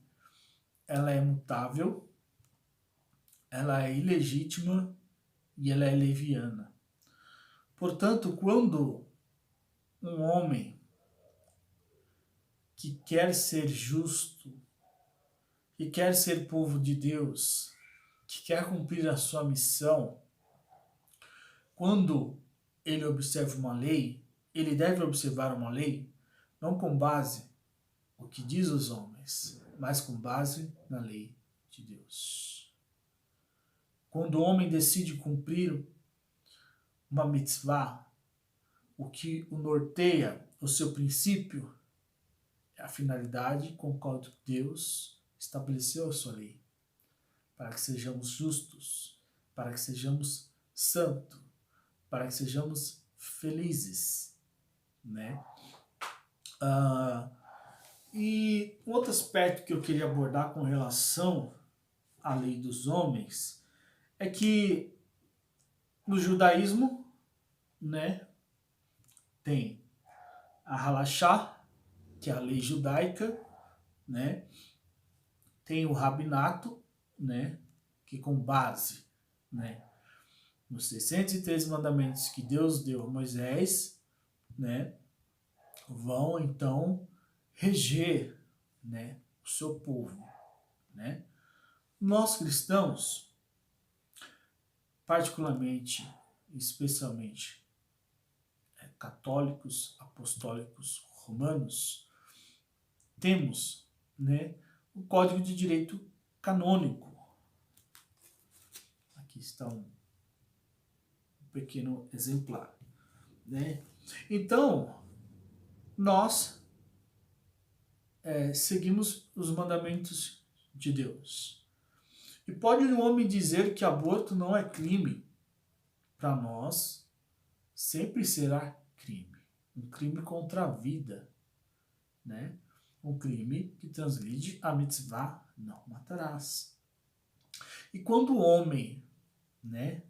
ela é mutável, ela é ilegítima e ela é leviana. Portanto, quando um homem que quer ser justo, que quer ser povo de Deus, que quer cumprir a sua missão, quando ele observa uma lei, ele deve observar uma lei não com base no que diz os homens, mas com base na lei de Deus. Quando o homem decide cumprir uma mitzvah, o que o norteia, o seu princípio, é a finalidade com a qual Deus estabeleceu a sua lei, para que sejamos justos, para que sejamos santos, para que sejamos felizes, né? E outro aspecto que eu queria abordar com relação à lei dos homens é que no judaísmo, né, tem a halachá, que é a lei judaica, né, tem o rabinato, né, que com base, né, nos 603 mandamentos que Deus deu a Moisés, né, vão então reger, né, o seu povo, né. Nós cristãos, particularmente, especialmente católicos, apostólicos, romanos, temos, né, o Código de Direito Canônico. Aqui está um pequeno exemplar, né? Então, nós seguimos os mandamentos de Deus. E pode um homem dizer que aborto não é crime? Para nós, sempre será crime. Um crime contra a vida, né? Um crime que transgride a mitzvah, não matarás. E quando o homem, né,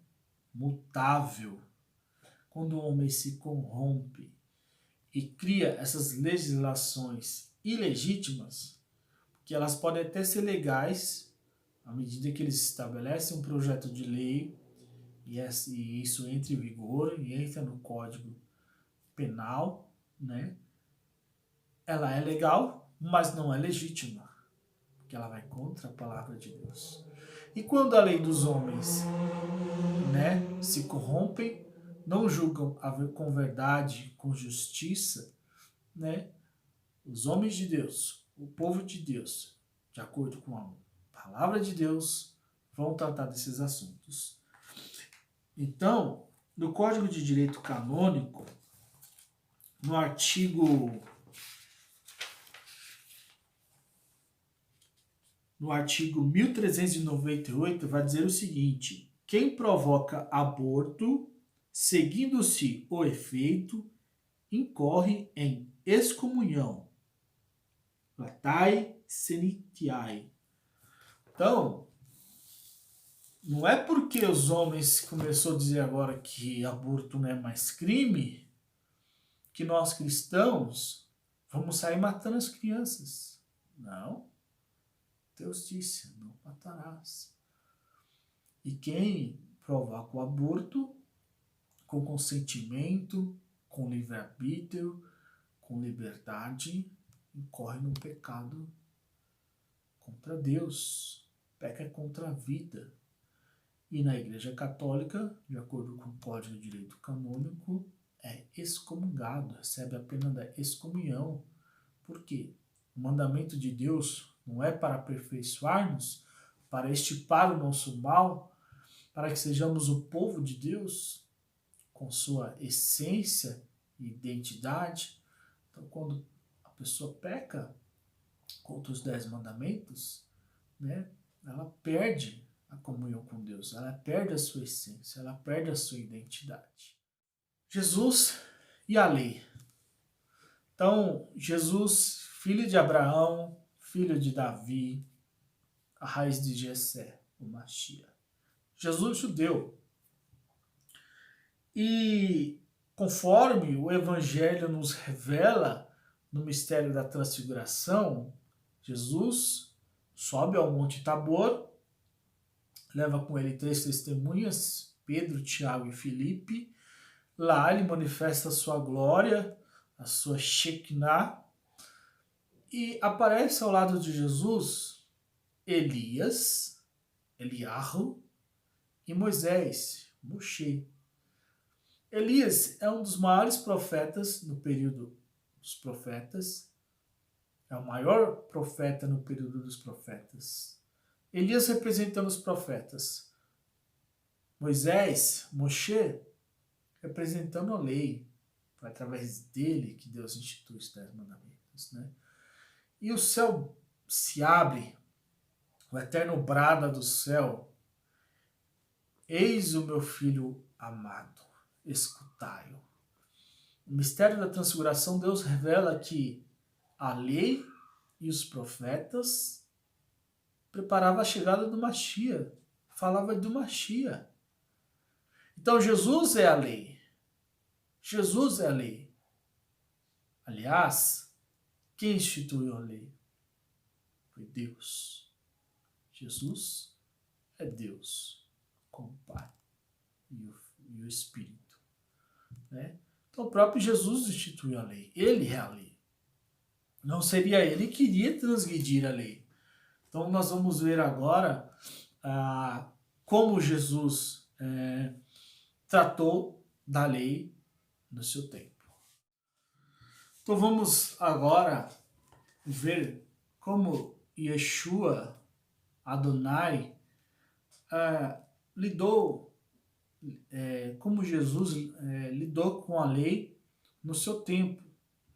mutável, quando o homem se corrompe e cria essas legislações ilegítimas, que elas podem até ser legais, à medida que eles estabelecem um projeto de lei e isso entra em vigor e entra no Código Penal, né? Ela é legal, mas não é legítima, porque ela vai contra a palavra de Deus. E quando a lei dos homens, né, se corrompem, não julgam com verdade, com justiça, né, os homens de Deus, o povo de Deus, de acordo com a palavra de Deus, vão tratar desses assuntos. Então, no Código de Direito Canônico, no artigo no artigo 1398, vai dizer o seguinte: quem provoca aborto, seguindo-se o efeito, incorre em excomunhão. Latai senitiae. Então, não é porque os homens começou a dizer agora que aborto não é mais crime, que nós cristãos vamos sair matando as crianças. Não. Deus disse, não matarás. E quem provoca o aborto, com consentimento, com livre-arbítrio, com liberdade, incorre num pecado contra Deus, peca contra a vida. E na Igreja Católica, de acordo com o Código de Direito Canônico, é excomungado, recebe a pena da excomunhão. Por quê? O mandamento de Deus não é para aperfeiçoar-nos, para extirpar o nosso mal, para que sejamos o povo de Deus, com sua essência e identidade. Então, quando a pessoa peca contra os 10 mandamentos, né, ela perde a comunhão com Deus, ela perde a sua essência, ela perde a sua identidade. Jesus e a lei. Então, Jesus, filho de Abraão, filho de Davi, a raiz de Jessé, o Mashiach. Jesus judeu. E conforme o Evangelho nos revela no mistério da transfiguração, Jesus sobe ao Monte Tabor, leva com ele 3 testemunhas, Pedro, Tiago e Filipe. Lá ele manifesta a sua glória, a sua Shekinah, e aparece ao lado de Jesus Elias, Eliarro e Moisés, Moshe. Elias é um dos maiores profetas no período dos profetas, é o maior profeta no período dos profetas. Elias representando os profetas. Moisés, Moshe, representando a lei. Foi através dele que Deus institui os 10 mandamentos, né? E o céu se abre, o Eterno brada do céu: eis o meu filho amado, escutai-o. No mistério da transfiguração, Deus revela que a lei e os profetas preparavam a chegada do Mashiach, falava do Mashiach. Então Jesus é a lei. Jesus é a lei. Aliás, quem instituiu a lei? Foi Deus. Jesus é Deus, com o Pai e o Espírito, né? Então o próprio Jesus instituiu a lei. Ele é a lei. Não seria ele que iria transgredir a lei. Então nós vamos ver agora como Jesus tratou da lei no seu tempo. Então vamos agora ver como Yeshua, Adonai, lidou, como Jesus lidou com a lei no seu tempo,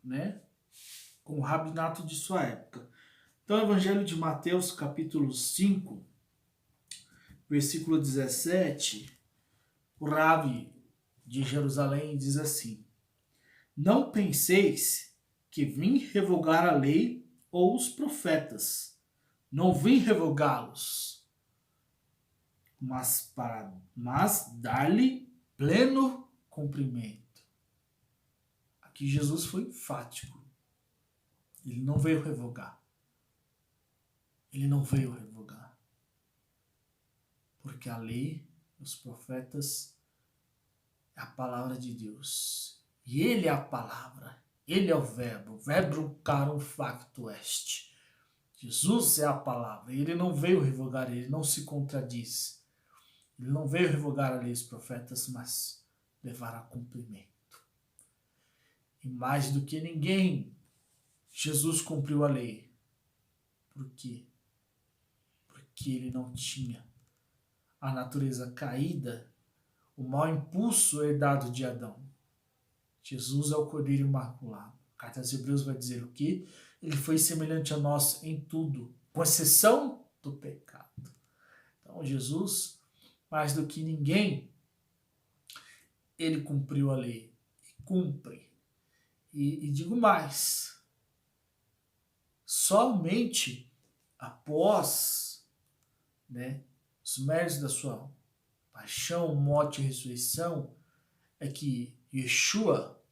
né? Com o rabinato de sua época. Então, o Evangelho de Mateus, capítulo 5, versículo 17, o Rabi de Jerusalém diz assim: não penseis que vim revogar a lei ou os profetas. Não vim revogá-los, mas dar-lhe pleno cumprimento. Aqui Jesus foi enfático. Ele não veio revogar. Ele não veio revogar. Porque a lei, os profetas, é a palavra de Deus. E ele é a palavra. Ele é o verbo. Verbum carum facto est. Jesus é a palavra. Ele não veio revogar, ele não se contradiz. Ele não veio revogar a lei dos profetas, mas levar a cumprimento. E mais do que ninguém, Jesus cumpriu a lei. Por quê? Porque ele não tinha a natureza caída, o mau impulso herdado de Adão. Jesus é o Cordeiro Imaculado. A carta aos Hebreus vai dizer o quê? Ele foi semelhante a nós em tudo, com exceção do pecado. Então Jesus, mais do que ninguém, ele cumpriu a lei, e cumpre. E digo mais, somente após, né, os méritos da sua paixão, morte e ressurreição, é que Yeshua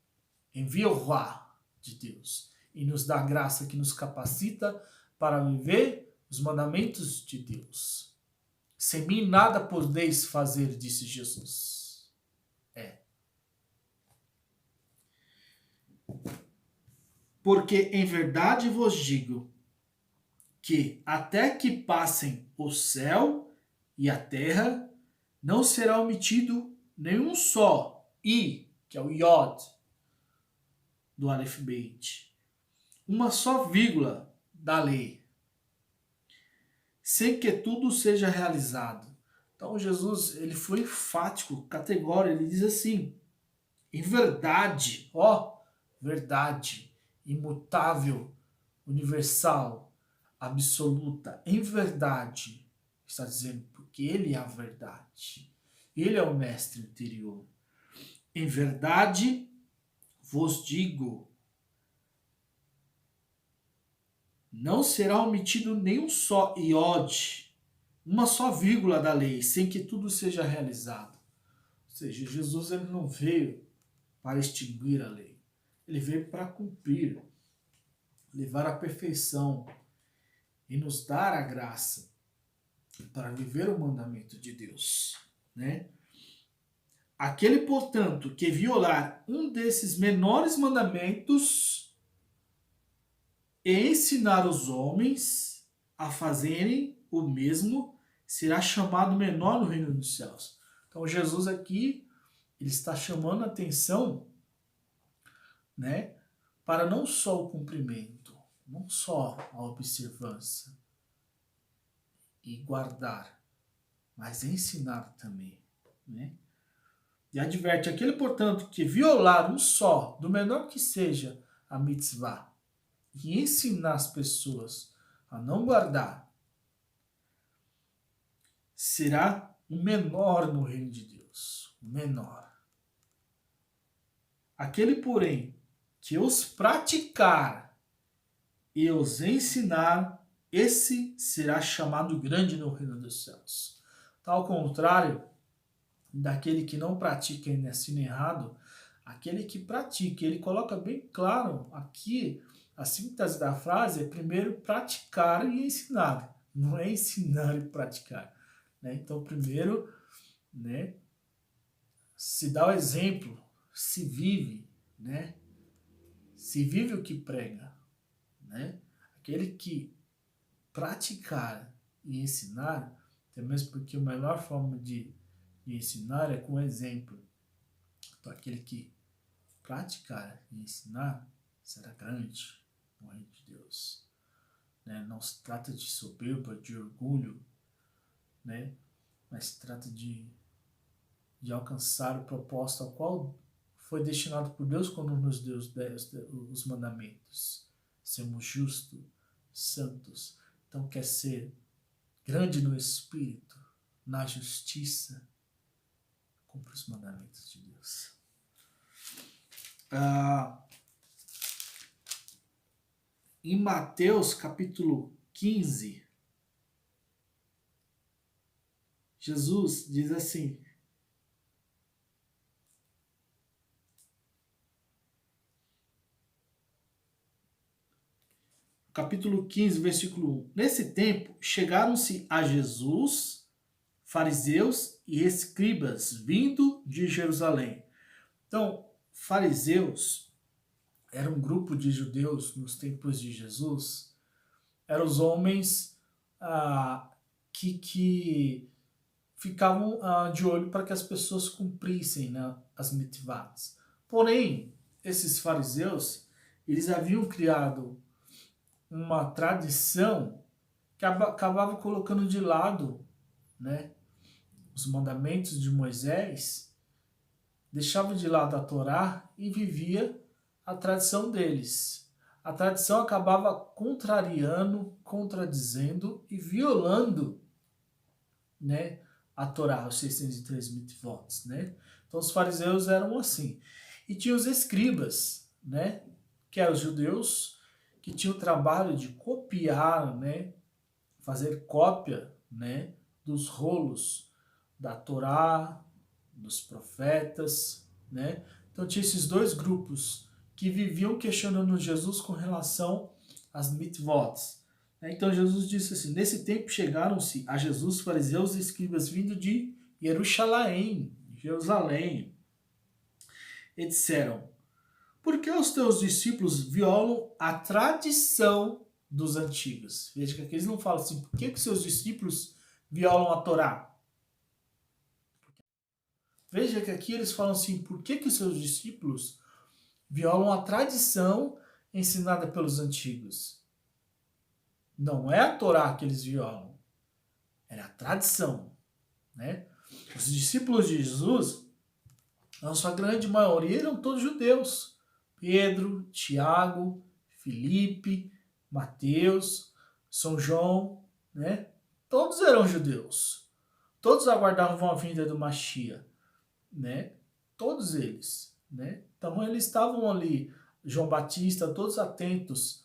envia o Ruá de Deus e nos dá a graça que nos capacita para viver os mandamentos de Deus. Sem mim nada podeis fazer, disse Jesus. Porque em verdade vos digo que até que passem o céu e a terra, não será omitido nenhum só i, que é o iod do Aleph Beit, uma só vírgula da lei, sem que tudo seja realizado. Então Jesus, ele foi enfático, categórico, ele diz assim: em verdade, verdade, imutável, universal, absoluta, em verdade, está dizendo, porque ele é a verdade, ele é o mestre interior. Em verdade vos digo, não será omitido nenhum só iode, uma só vírgula da lei, sem que tudo seja realizado. Ou seja, Jesus, ele não veio para extinguir a lei, ele veio para cumprir, levar à perfeição e nos dar a graça para viver o mandamento de Deus, né? Aquele, portanto, que violar um desses menores mandamentos e ensinar os homens a fazerem o mesmo, será chamado menor no reino dos céus. Então Jesus aqui, ele está chamando a atenção, né, para não só o cumprimento, não só a observância e guardar, mas ensinar também, né? E adverte aquele, portanto, que violar um só, do menor que seja a mitzvah, e ensinar as pessoas a não guardar, será o menor no reino de Deus, o menor. Aquele, porém, que os praticar e os ensinar, esse será chamado grande no reino dos céus. Ao contrário daquele que não pratica e ensina errado, aquele que pratica, ele coloca bem claro aqui, a síntese da frase é primeiro praticar e ensinar, não é ensinar e praticar, né? Então primeiro, né, se dá o exemplo, se vive, né? Se vive o que prega, né? Aquele que praticar e ensinar, até mesmo porque a melhor forma de ensinar é com exemplo. Então, aquele que praticar e ensinar será grande no reino de Deus, né? Não se trata de soberba, de orgulho, né? Mas se trata de alcançar o propósito ao qual foi destinado por Deus quando nos deu os mandamentos. Sermos justos, santos. Então quer ser grande no espírito, na justiça, cumpre os mandamentos de Deus. Em Mateus capítulo 15, Jesus diz assim: capítulo 15, versículo 1. Nesse tempo, chegaram-se a Jesus fariseus e escribas vindo de Jerusalém. Então, fariseus era um grupo de judeus nos tempos de Jesus, eram os homens que ficavam de olho para que as pessoas cumprissem, né, as mitzvahs. Porém, esses fariseus, eles haviam criado uma tradição que acabava colocando de lado, né, os mandamentos de Moisés, deixava de lado a Torá e vivia a tradição deles. a tradição acabava contrariando, contradizendo e violando, né, a Torá, os 613 mitzvot, né? Então os fariseus eram assim. E tinha os escribas, né, que eram os judeus que tinham o trabalho de copiar, né, fazer cópia, né, dos rolos da Torá, dos profetas, né? Então tinha esses dois grupos que viviam questionando Jesus com relação às mitzvot. Então Jesus disse assim: nesse tempo chegaram-se a Jesus fariseus e escribas vindo de Jerusalém, e disseram: por que os teus discípulos violam a tradição dos antigos? Veja que aqui eles não falam assim, por que seus discípulos violam a Torá? Veja que aqui eles falam assim, por que os seus discípulos violam a tradição ensinada pelos antigos? Não é a Torá que eles violam, era a tradição, né? Os discípulos de Jesus, na sua grande maioria, eram todos judeus. Pedro, Tiago, Filipe, Mateus, São João, né? Todos eram judeus. Todos aguardavam a vinda do Mashiach, né? Todos eles, né? Então eles estavam ali, João Batista, todos atentos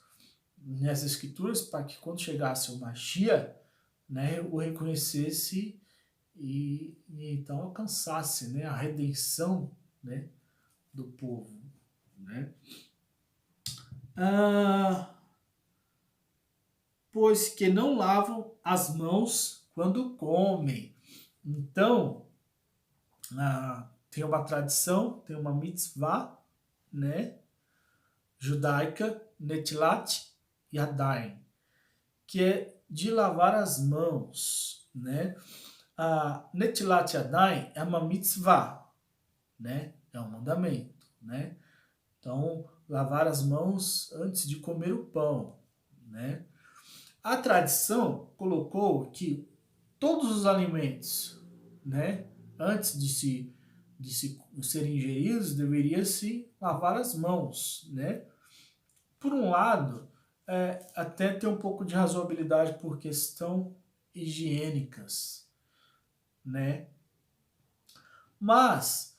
nessas escrituras para que quando chegasse o Mashiach, né, o reconhecesse e então alcançasse, né, a redenção, né, do povo, né? Pois que não lavam as mãos quando comem. Então, tem uma tradição, tem uma mitzvah, né, judaica, Netilat Yadayim, que é de lavar as mãos, né? A Netilat Yadayim é uma mitzvah, né? É um mandamento, né? Então, lavar as mãos antes de comer o pão, né? A tradição colocou que todos os alimentos, né, antes de serem ingeridos, deveria se lavar as mãos, né? Por um lado, até tem um pouco de razoabilidade por questão higiênicas, né? Mas,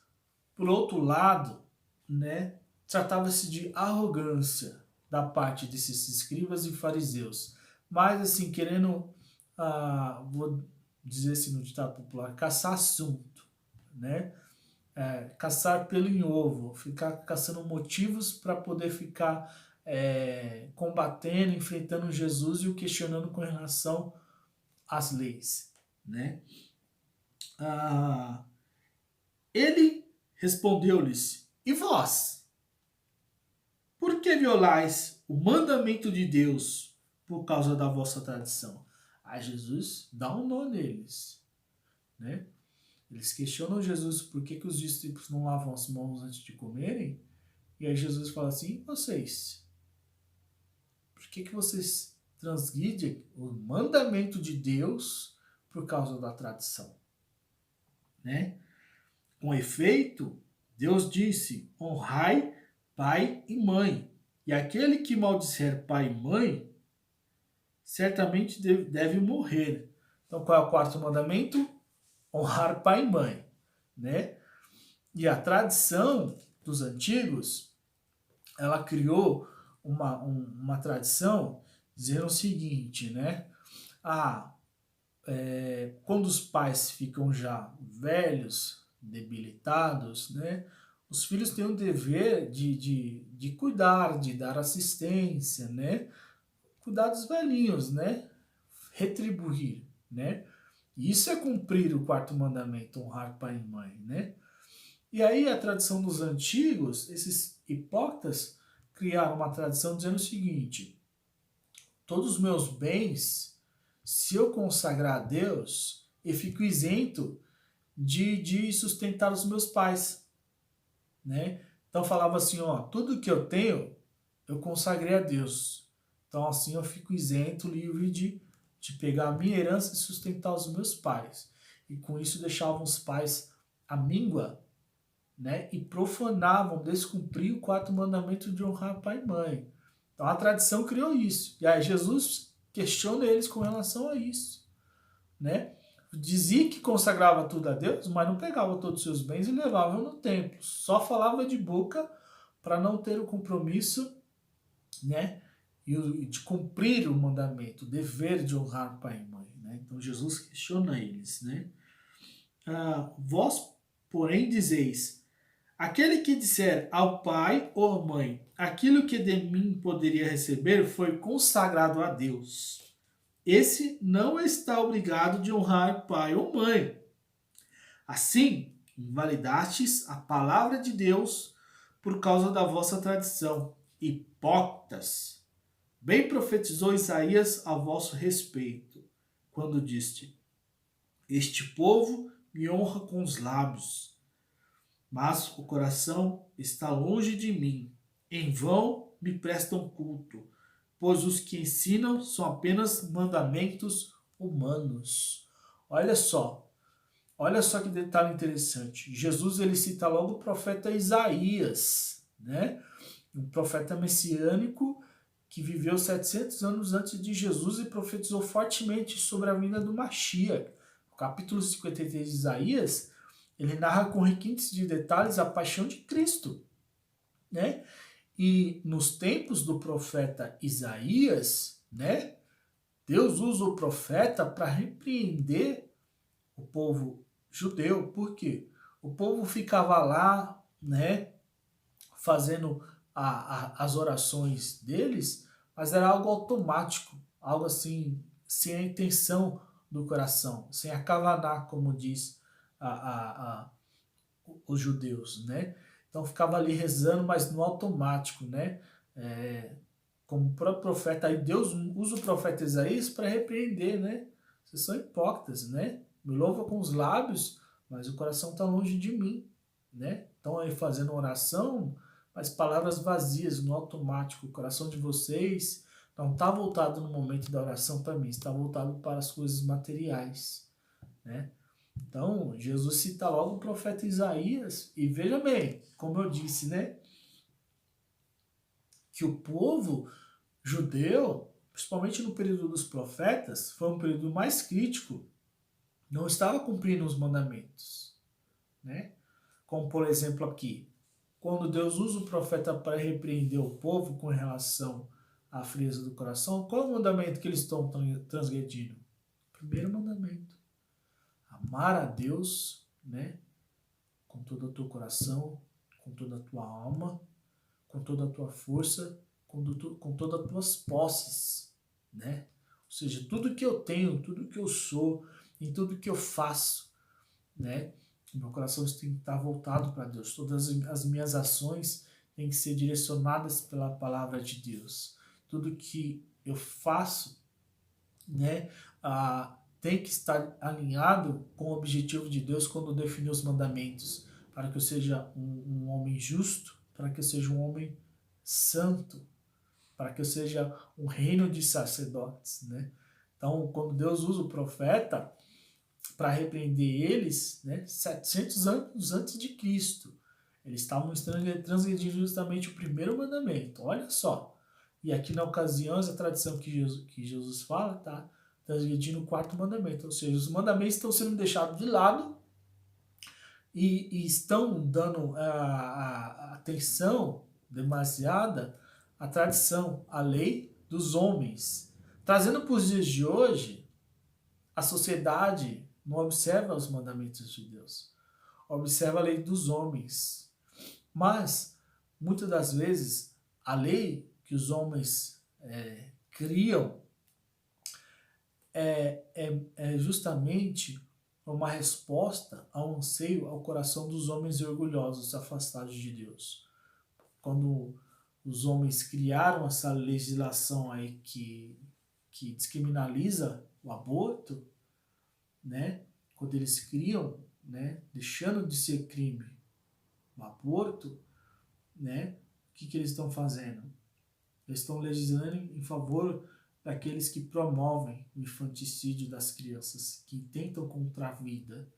por outro lado, né, tratava-se de arrogância da parte desses escribas e fariseus. Mas, assim, querendo, vou dizer assim no ditado popular, caçar assunto, né? Caçar pelo em ovo, ficar caçando motivos para poder ficar combatendo, enfrentando Jesus e o questionando com relação às leis, né? Ele respondeu-lhes: e vós? Por que violais o mandamento de Deus por causa da vossa tradição? Aí Jesus dá um nó neles, né? Eles questionam Jesus por que os discípulos não lavam as mãos antes de comerem. E aí Jesus fala assim: vocês, por que vocês transgridem o mandamento de Deus por causa da tradição? Né? Com efeito, Deus disse: honrai pai e mãe. E aquele que maldisser pai e mãe, certamente deve morrer. Então, qual é o quarto mandamento? Honrar pai e mãe, né? E a tradição dos antigos, ela criou uma tradição dizendo o seguinte, né? Quando os pais ficam já velhos, debilitados, né? Os filhos têm o dever de cuidar, de dar assistência, né? Cuidar dos velhinhos, né? Retribuir, né? Isso é cumprir o quarto mandamento, honrar pai e mãe, né? E aí a tradição dos antigos, esses hipócritas, criaram uma tradição dizendo o seguinte: todos os meus bens, se eu consagrar a Deus, eu fico isento de sustentar os meus pais, né? Então falava assim, ó, tudo que eu tenho, eu consagrei a Deus. Então assim eu fico isento, livre de pegar a minha herança e sustentar os meus pais. E com isso deixavam os pais à míngua, né? E profanavam, descumpriam o quarto mandamento de honrar pai e mãe. Então a tradição criou isso. E aí Jesus questiona eles com relação a isso, né? Dizia que consagrava tudo a Deus, mas não pegava todos os seus bens e levava no templo. Só falava de boca para não ter o compromisso, né? E de cumprir o mandamento, o dever de honrar pai e mãe, né? Então Jesus questiona eles, né? Vós, porém, dizeis: aquele que disser ao pai ou à mãe, aquilo que de mim poderia receber foi consagrado a Deus. Esse não está obrigado de honrar pai ou mãe. Assim, invalidastes a palavra de Deus por causa da vossa tradição. Hipócritas! Bem profetizou Isaías a vosso respeito, quando disse: este povo me honra com os lábios, mas o coração está longe de mim. Em vão me prestam culto, pois os que ensinam são apenas mandamentos humanos. Olha só que detalhe interessante. Jesus ele cita logo o profeta Isaías, né? Um profeta messiânico que viveu 700 anos antes de Jesus e profetizou fortemente sobre a vinda do Mashiach. No capítulo 53 de Isaías, ele narra com requintes de detalhes a paixão de Cristo, né? E nos tempos do profeta Isaías, né, Deus usa o profeta para repreender o povo judeu. Por quê? O povo ficava lá, né, fazendo as orações deles, mas era algo automático, algo assim, sem a intenção do coração, sem a kavaná, como diz os judeus, né? Então ficava ali rezando, mas no automático, né? Como o próprio profeta, aí Deus usa o profeta Isaías para repreender, né? Vocês são hipócritas, né? Me louva com os lábios, mas o coração está longe de mim, né? Estão aí fazendo oração, mas palavras vazias, no automático. O coração de vocês não está voltado no momento da oração para mim, está voltado para as coisas materiais, né? Então, Jesus cita logo o profeta Isaías, e veja bem, como eu disse, né? Que o povo judeu, principalmente no período dos profetas, foi um período mais crítico, não estava cumprindo os mandamentos, né? Como, por exemplo, aqui, quando Deus usa o profeta para repreender o povo com relação à frieza do coração, qual é o mandamento que eles estão transgredindo? O primeiro mandamento. Amar a Deus, né? Com todo o teu coração, com toda a tua alma, com toda a tua força, com todas as tuas posses, né? Ou seja, tudo que eu tenho, tudo que eu sou, em tudo que eu faço, né? Meu coração tem que estar voltado para Deus. Todas as minhas ações têm que ser direcionadas pela palavra de Deus. Tudo que eu faço, né, tem que estar alinhado com o objetivo de Deus quando definiu os mandamentos, para que eu seja um homem justo, para que eu seja um homem santo, para que eu seja um reino de sacerdotes, né? Então, quando Deus usa o profeta para repreender eles, né, 700 anos antes de Cristo, eles estavam transgredindo justamente o primeiro mandamento. Olha só. E aqui na ocasião, essa tradição que Jesus fala, tá transgredindo o quarto mandamento. Ou seja, os mandamentos estão sendo deixados de lado e estão dando a atenção demasiada à tradição, à lei dos homens. Trazendo para os dias de hoje, a sociedade não observa os mandamentos de Deus, observa a lei dos homens. Mas, muitas das vezes, a lei que os homens criam é justamente uma resposta ao anseio, ao coração dos homens orgulhosos, afastados de Deus. Quando os homens criaram essa legislação aí que descriminaliza o aborto, né? Quando eles criam, né, deixando de ser crime o aborto, né, o que eles estão fazendo? Eles estão legislando em favor daqueles que promovem o infanticídio das crianças, que tentam contra a vida,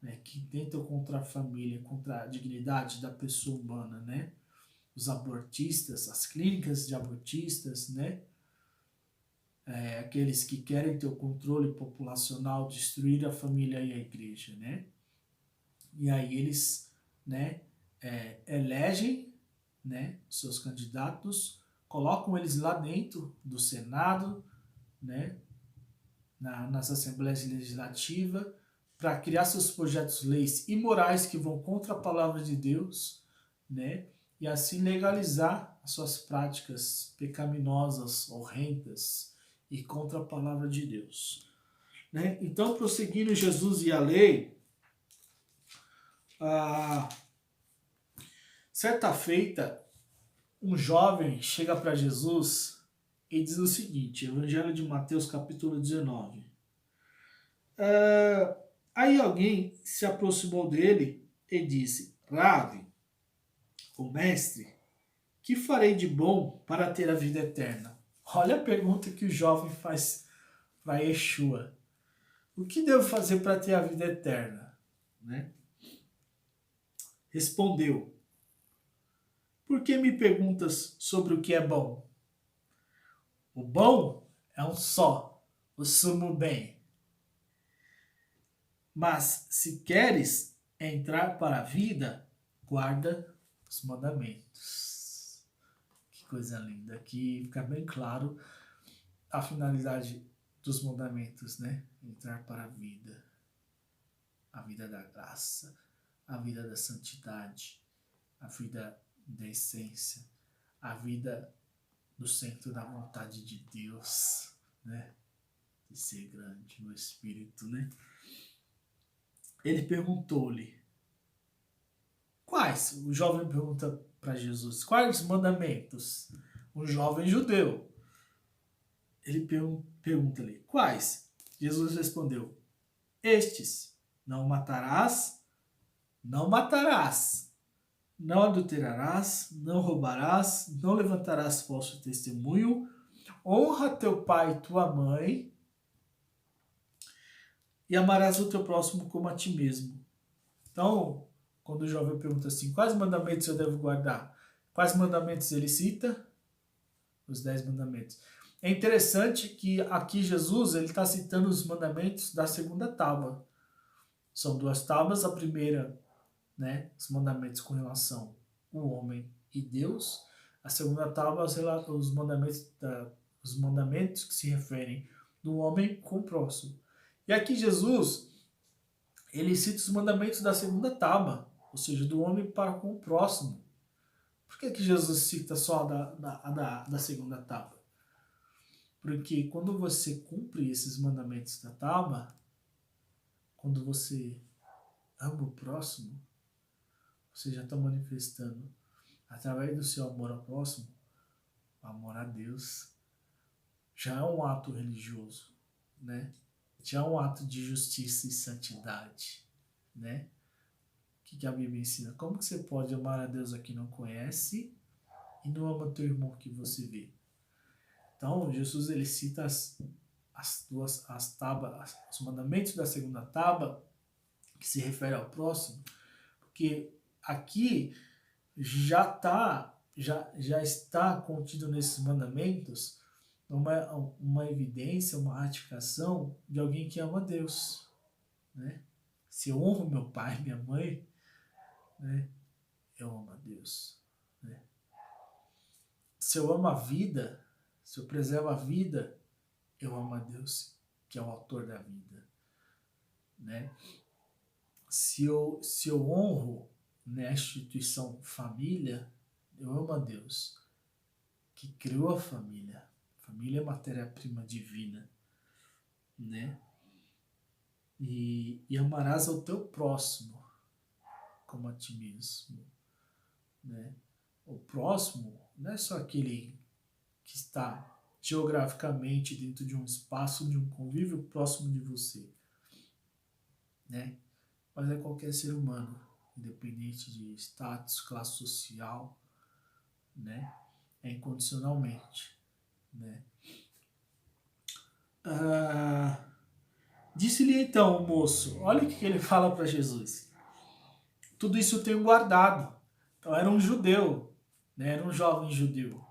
né, que tentam contra a família, contra a dignidade da pessoa humana, né? os abortistas, as clínicas de abortistas, né? Aqueles que querem ter o controle populacional, destruir a família e a igreja, né? E aí eles, né, elegem, né, seus candidatos, colocam eles lá dentro do Senado, né, nas assembleias legislativas, para criar seus projetos, leis imorais que vão contra a palavra de Deus, né, e assim legalizar as suas práticas pecaminosas, horrendas e contra a palavra de Deus, né? Então, prosseguindo Jesus e a lei, certa feita, um jovem chega para Jesus e diz o seguinte, Evangelho de Mateus, capítulo 19. Aí alguém se aproximou dele e disse, Rabi, o mestre, que farei de bom para ter a vida eterna? Olha a pergunta que o jovem faz para Yeshua. O que devo fazer para ter a vida eterna? Né? Respondeu, por que me perguntas sobre o que é bom? O bom é um só, o sumo bem. Mas se queres entrar para a vida, guarda os mandamentos. Que coisa linda. Aqui fica bem claro a finalidade dos mandamentos, né? Entrar para a vida da graça, a vida da santidade, a vida da essência, a vida do centro da vontade de Deus, né? De ser grande no Espírito, né? Ele perguntou-lhe, quais? O jovem pergunta para Jesus, quais mandamentos? Um jovem judeu. Ele pergunta-lhe, quais? Jesus respondeu, estes, não matarás, não matarás, não adulterarás, não roubarás, não levantarás falso testemunho, honra teu pai e tua mãe, e amarás o teu próximo como a ti mesmo. Então, quando o jovem pergunta assim, quais mandamentos eu devo guardar? Quais mandamentos ele cita? Os 10 mandamentos. É interessante que aqui Jesus está citando os mandamentos da segunda tábua. São 2 tábuas. A primeira, né, os mandamentos com relação ao homem e Deus. A segunda tábua, os mandamentos que se referem do homem com o próximo. E aqui Jesus, ele cita os mandamentos da segunda tábua, ou seja, do homem para com o próximo. Por que Jesus cita só da segunda tábua? Porque quando você cumpre esses mandamentos da tábua, quando você ama o próximo, você já está manifestando, através do seu amor ao próximo, o amor a Deus. Já é um ato religioso, né? Já é um ato de justiça e santidade, né? O que a Bíblia ensina? Como que você pode amar a Deus a quem não conhece e não ama teu irmão que você vê? Então, Jesus ele cita as tábuas, os mandamentos da segunda tábua, que se refere ao próximo, porque aqui já está contido nesses mandamentos uma evidência, uma ratificação de alguém que ama Deus, né? Se eu honro meu pai e minha mãe, né, eu amo a Deus, né? Se eu amo a vida, se eu preservo a vida, eu amo a Deus, que é o autor da vida, né? Se eu honro, né, a instituição família, eu amo a Deus, que criou a família. Família é matéria-prima divina, né? E amarás ao teu próximo como a ti mesmo, né? O próximo não é só aquele que está geograficamente dentro de um espaço, de um convívio próximo de você, né? Mas é qualquer ser humano, independente de status, classe social, né? É incondicionalmente, né? Disse-lhe então o moço, olha o que ele fala para Jesus. Tudo isso eu tenho guardado. Então era um judeu, né? Era um jovem judeu,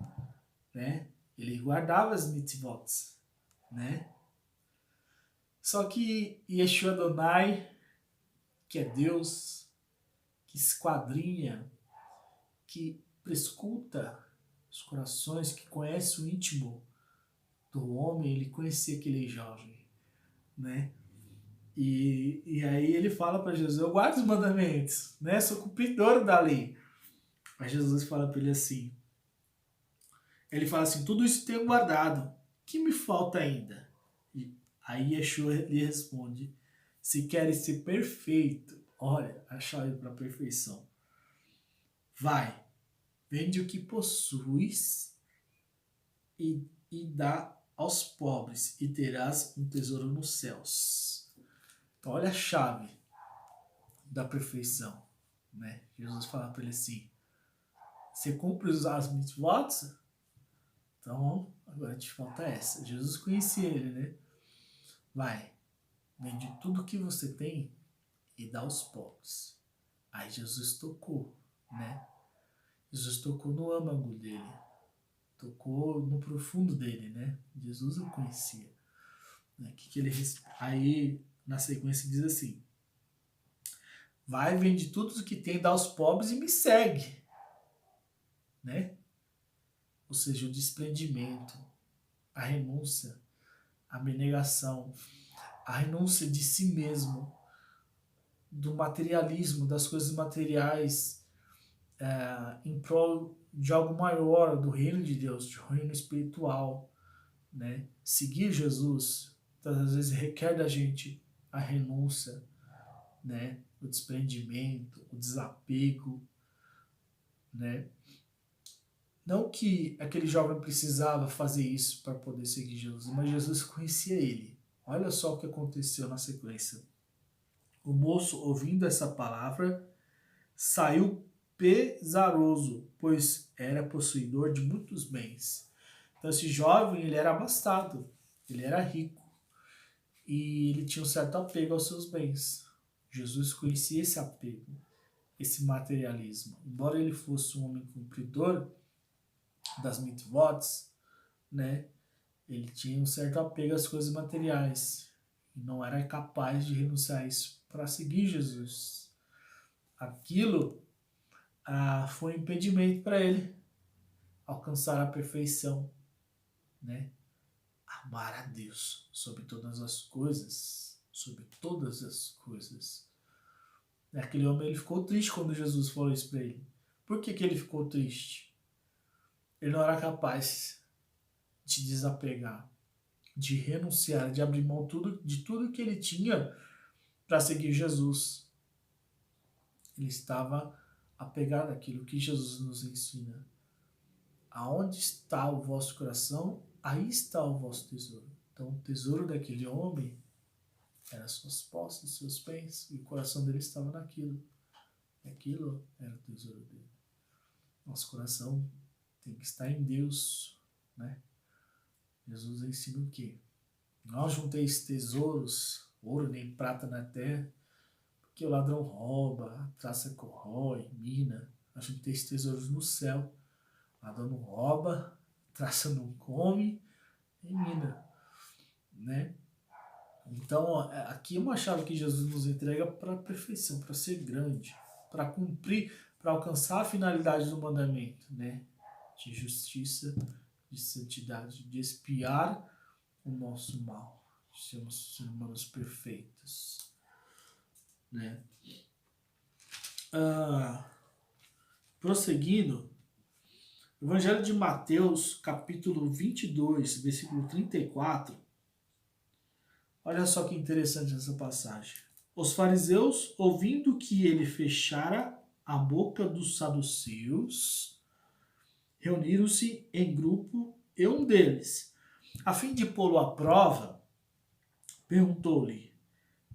né? Ele guardava as mitzvot, né? Só que Yeshua Adonai, que é Deus, que esquadrinha, que prescuta os corações, que conhece o íntimo do homem, ele conhecia aquele jovem, né? E aí ele fala para Jesus, eu guardo os mandamentos, né? Sou cumpridor da lei. Mas Jesus fala para ele assim, ele fala assim, tudo isso tenho guardado, o que me falta ainda? E aí Yeshua lhe responde, se queres ser perfeito, olha a chave para a perfeição. Vai, vende o que possuis e dá aos pobres, e terás um tesouro nos céus. Então, olha a chave da perfeição, né? Jesus fala para ele assim, você cumpre as mitzvot? Então, agora te falta essa. Jesus conhecia ele, né? Vai, vende tudo que você tem e dá aos pobres. Aí Jesus tocou, né? Jesus tocou no âmago dele, tocou no profundo dele, né? Jesus o conhecia. Né? Aí, na sequência, diz assim, vai, vende tudo o que tem, dá aos pobres e me segue, né? Ou seja, o desprendimento, a renúncia, a abnegação, a renúncia de si mesmo, do materialismo, das coisas materiais, em prol de algo maior, do reino de Deus, do reino espiritual, né? Seguir Jesus, às vezes requer da gente a renúncia, né? O desprendimento, o desapego, né? Não que aquele jovem precisava fazer isso para poder seguir Jesus, mas Jesus conhecia ele. Olha só o que aconteceu na sequência. O moço, ouvindo essa palavra, saiu pesaroso, pois era possuidor de muitos bens. Então esse jovem, ele era abastado, ele era rico e ele tinha um certo apego aos seus bens. Jesus conhecia esse apego, esse materialismo. Embora ele fosse um homem cumpridor das mitzvot, né, ele tinha um certo apego às coisas materiais e não era capaz de renunciar a isso para seguir Jesus. Aquilo foi um impedimento para ele alcançar a perfeição, né? Amar a Deus sobre todas as coisas, sobre todas as coisas. Aquele homem, ele ficou triste quando Jesus falou isso para ele. Por que ele ficou triste? Ele não era capaz de desapegar, de renunciar, de abrir mão de tudo que ele tinha para seguir Jesus. Ele estava apegado àquilo que Jesus nos ensina. Aonde está o vosso coração, aí está o vosso tesouro. Então, o tesouro daquele homem eram suas posses, seus bens, e o coração dele estava naquilo. Aquilo era o tesouro dele. Nosso coração tem que estar em Deus, né? Jesus ensina o quê? Não junteis tesouros, ouro nem prata na terra, porque o ladrão rouba, a traça corrói, mina. Não junteis tesouros no céu. O ladrão não rouba, a traça não come, e mina, né? Então, aqui é uma chave que Jesus nos entrega para a perfeição, para ser grande, para cumprir, para alcançar a finalidade do mandamento, né? De justiça, de santidade, de expiar o nosso mal, de sermos seres humanos perfeitos, né? Prosseguindo, Evangelho de Mateus, capítulo 22, versículo 34. Olha só que interessante essa passagem. Os fariseus, ouvindo que ele fechara a boca dos saduceus, reuniram-se em grupo e um deles, a fim de pô-lo à prova, perguntou-lhe,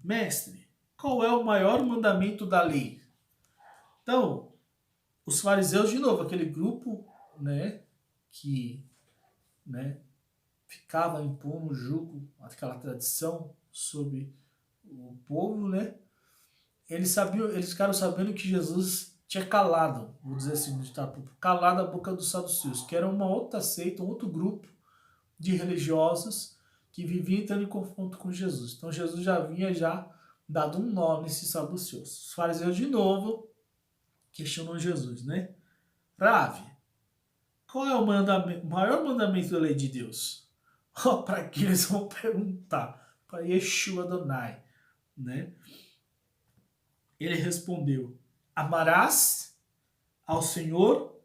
mestre, qual é o maior mandamento da lei? Então, os fariseus, de novo, aquele grupo, né, que, né, ficava impondo o jugo, aquela tradição sobre o povo, né? Eles ficaram sabendo que Jesus tinha calado, vou dizer assim, calado a boca dos saduceus, que era uma outra seita, um outro grupo de religiosos que vivia entrando em confronto com Jesus. Então Jesus já havia dado um nó nesses saduceus. Os fariseus de novo questionam Jesus, né? Rave, qual é o maior mandamento da lei de Deus? Oh, para que eles vão perguntar? Para Yeshua Adonai, né? Ele respondeu: amarás ao Senhor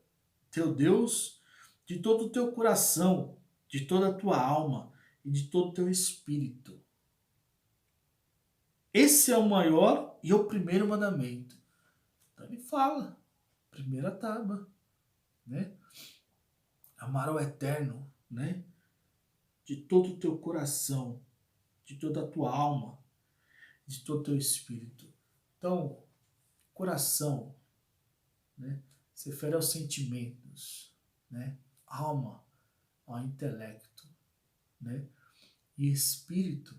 teu Deus de todo o teu coração, de toda a tua alma e de todo o teu espírito. Esse é o maior e o primeiro mandamento. Então ele fala, primeira tábua, né? Amar ao Eterno, né? De todo o teu coração, de toda a tua alma, de todo o teu espírito. Então, coração, né? Se refere aos sentimentos, né? Alma, ao intelecto, né? E espírito,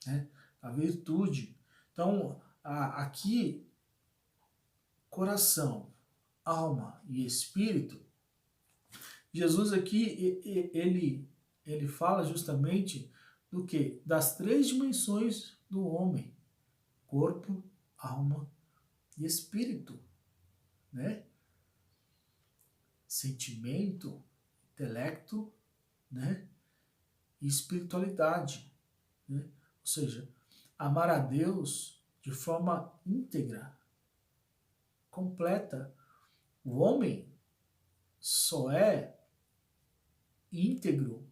né? A virtude. Então, aqui, coração, alma e espírito, Jesus aqui, ele fala justamente do que? Das três dimensões do homem: corpo, alma e espírito, né? Sentimento, intelecto, né? E espiritualidade, né? Ou seja, amar a Deus de forma íntegra, completa. O homem só é íntegro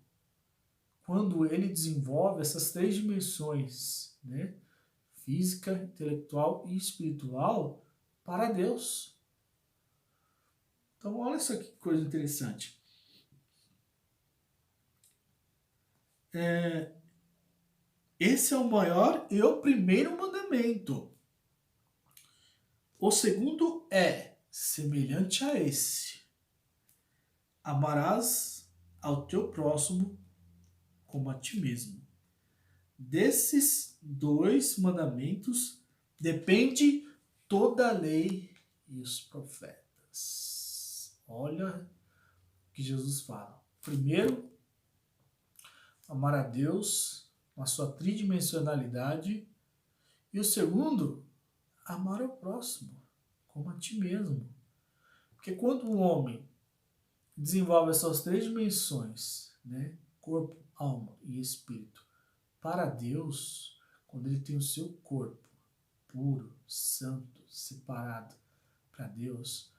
quando ele desenvolve essas três dimensões, né? Física, intelectual e espiritual, para Deus. Então, olha só que coisa interessante. Esse é o maior e o primeiro mandamento. O segundo é semelhante a esse: amarás ao teu próximo como a ti mesmo. Desses dois mandamentos depende toda a lei e os profetas. Olha o que Jesus fala. Primeiro, amar a Deus na sua tridimensionalidade. E o segundo, amar ao próximo como a ti mesmo. Porque quando o homem desenvolve essas três dimensões, né? Corpo, alma e espírito, para Deus, quando ele tem o seu corpo puro, santo, separado para Deus,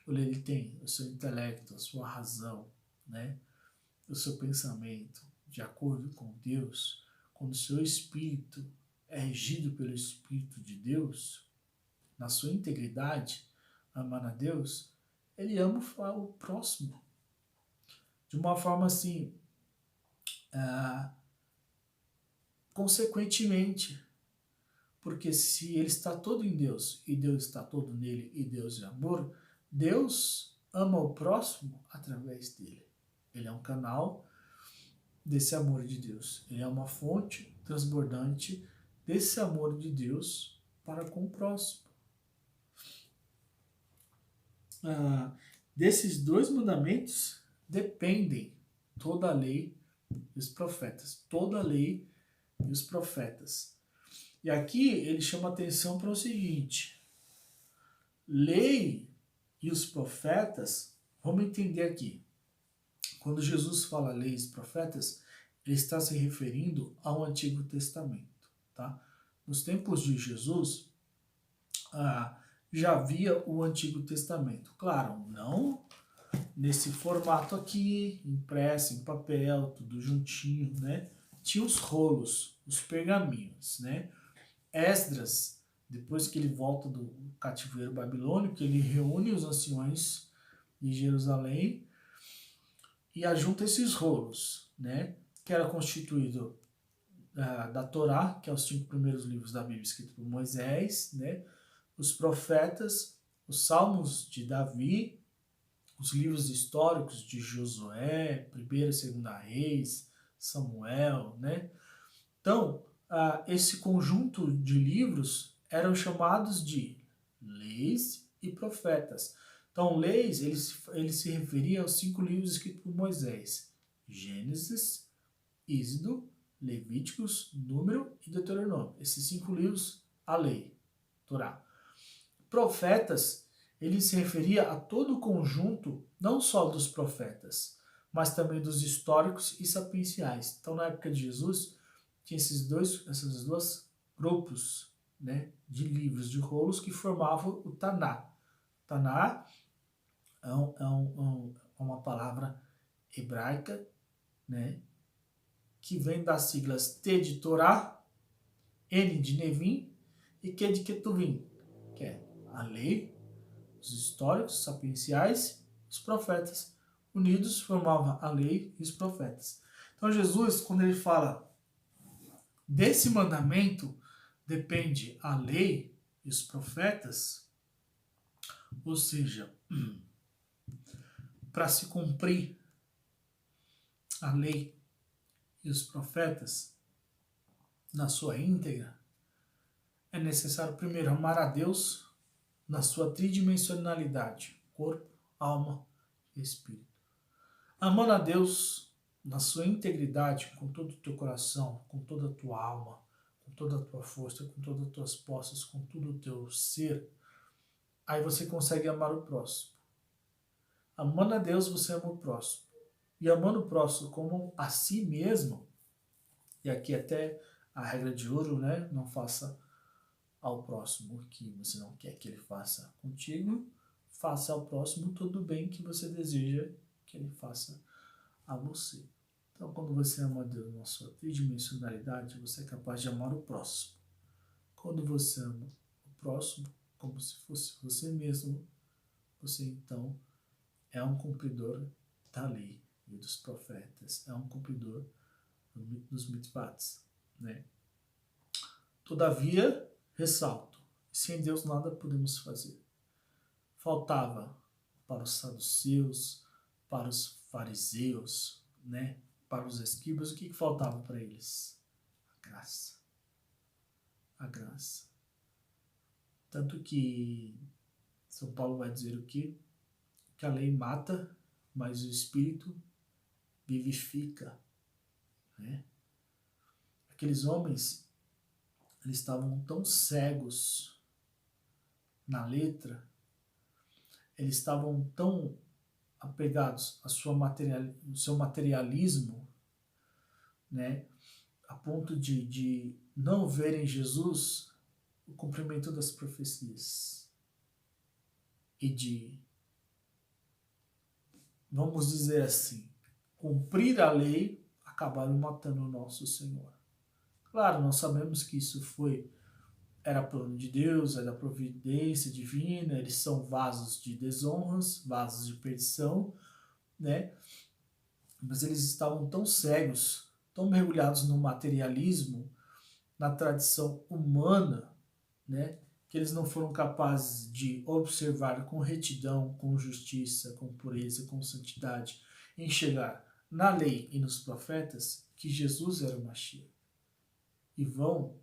quando ele tem o seu intelecto, a sua razão, né? O seu pensamento de acordo com Deus, quando o seu espírito é regido pelo Espírito de Deus, na sua integridade, amando a Deus, ele ama o próximo de uma forma assim, consequentemente, porque se ele está todo em Deus e Deus está todo nele e Deus é amor, Deus ama o próximo através dele. Ele é um canal desse amor de Deus. Ele é uma fonte transbordante desse amor de Deus para com o próximo. Desses dois mandamentos dependem toda a lei e os profetas. Toda a lei e os profetas. E aqui ele chama atenção para o seguinte: lei e os profetas, vamos entender aqui. Quando Jesus fala lei e os profetas, ele está se referindo ao Antigo Testamento. Tá? Nos tempos de Jesus, já havia o Antigo Testamento. Claro, não nesse formato aqui, impresso em papel, tudo juntinho, né? Tinha os rolos, os pergaminhos, né? Esdras, depois que ele volta do cativeiro babilônico, ele reúne os anciões de Jerusalém e ajunta esses rolos, né? Que era constituído da Torá, que é os 5 primeiros livros da Bíblia escritos por Moisés, né? Os profetas, os salmos de Davi, os livros históricos de Josué, 1ª e 2ª Reis, Samuel, né? Então, esse conjunto de livros eram chamados de leis e profetas. Então, leis, ele se referia aos 5 livros escritos por Moisés: Gênesis, Êxodo, Levíticos, Número e Deuteronômio. Esses 5 livros, a lei, Torá. Profetas, ele se referia a todo o conjunto, não só dos profetas, mas também dos históricos e sapienciais. Então, na época de Jesus, tinha esses dois grupos, né, de livros, de rolos que formavam o Taná. Taná é uma palavra hebraica, né, que vem das siglas T de Torá, N de Nevim e Q de Ketuvim, que é a lei, os históricos, sapienciais, os profetas. Unidos formavam a lei e os profetas. Então Jesus, quando ele fala desse mandamento, depende a lei e os profetas, ou seja, para se cumprir a lei e os profetas na sua íntegra, é necessário primeiro amar a Deus na sua tridimensionalidade, corpo, alma e espírito. Amando a Deus na sua integridade, com todo o teu coração, com toda a tua alma, com toda a tua força, com todas as tuas posses, com todo o teu ser, aí você consegue amar o próximo. Amando a Deus, você ama o próximo. E amando o próximo como a si mesmo, e aqui até a regra de ouro, né? Não faça ao próximo o que você não quer que ele faça contigo, faça ao próximo todo o bem que você deseja que ele faça a você. Então, quando você ama a Deus na sua tridimensionalidade, você é capaz de amar o próximo. Quando você ama o próximo como se fosse você mesmo, você então é um cumpridor da lei e dos profetas, é um cumpridor dos mitzvahs, né? Todavia, ressalto, sem Deus nada podemos fazer. Faltava para os saduceus, para os fariseus, né? Para os escribas, o que faltava para eles? A graça. A graça. Tanto que São Paulo vai dizer o quê? Que a lei mata, mas o Espírito vivifica, né? Aqueles homens, eles estavam tão cegos na letra, eles estavam tão apegados ao seu materialismo, né? A ponto de não verem em Jesus o cumprimento das profecias e de, vamos dizer assim, cumprir a lei, acabaram matando o nosso Senhor. Claro, nós sabemos que isso era plano de Deus, era providência divina, eles são vasos de desonras, vasos de perdição, né? Mas eles estavam tão cegos, tão mergulhados no materialismo, na tradição humana, né? Que eles não foram capazes de observar com retidão, com justiça, com pureza, com santidade, enxergar na lei e nos profetas que Jesus era o Mashiach. E vão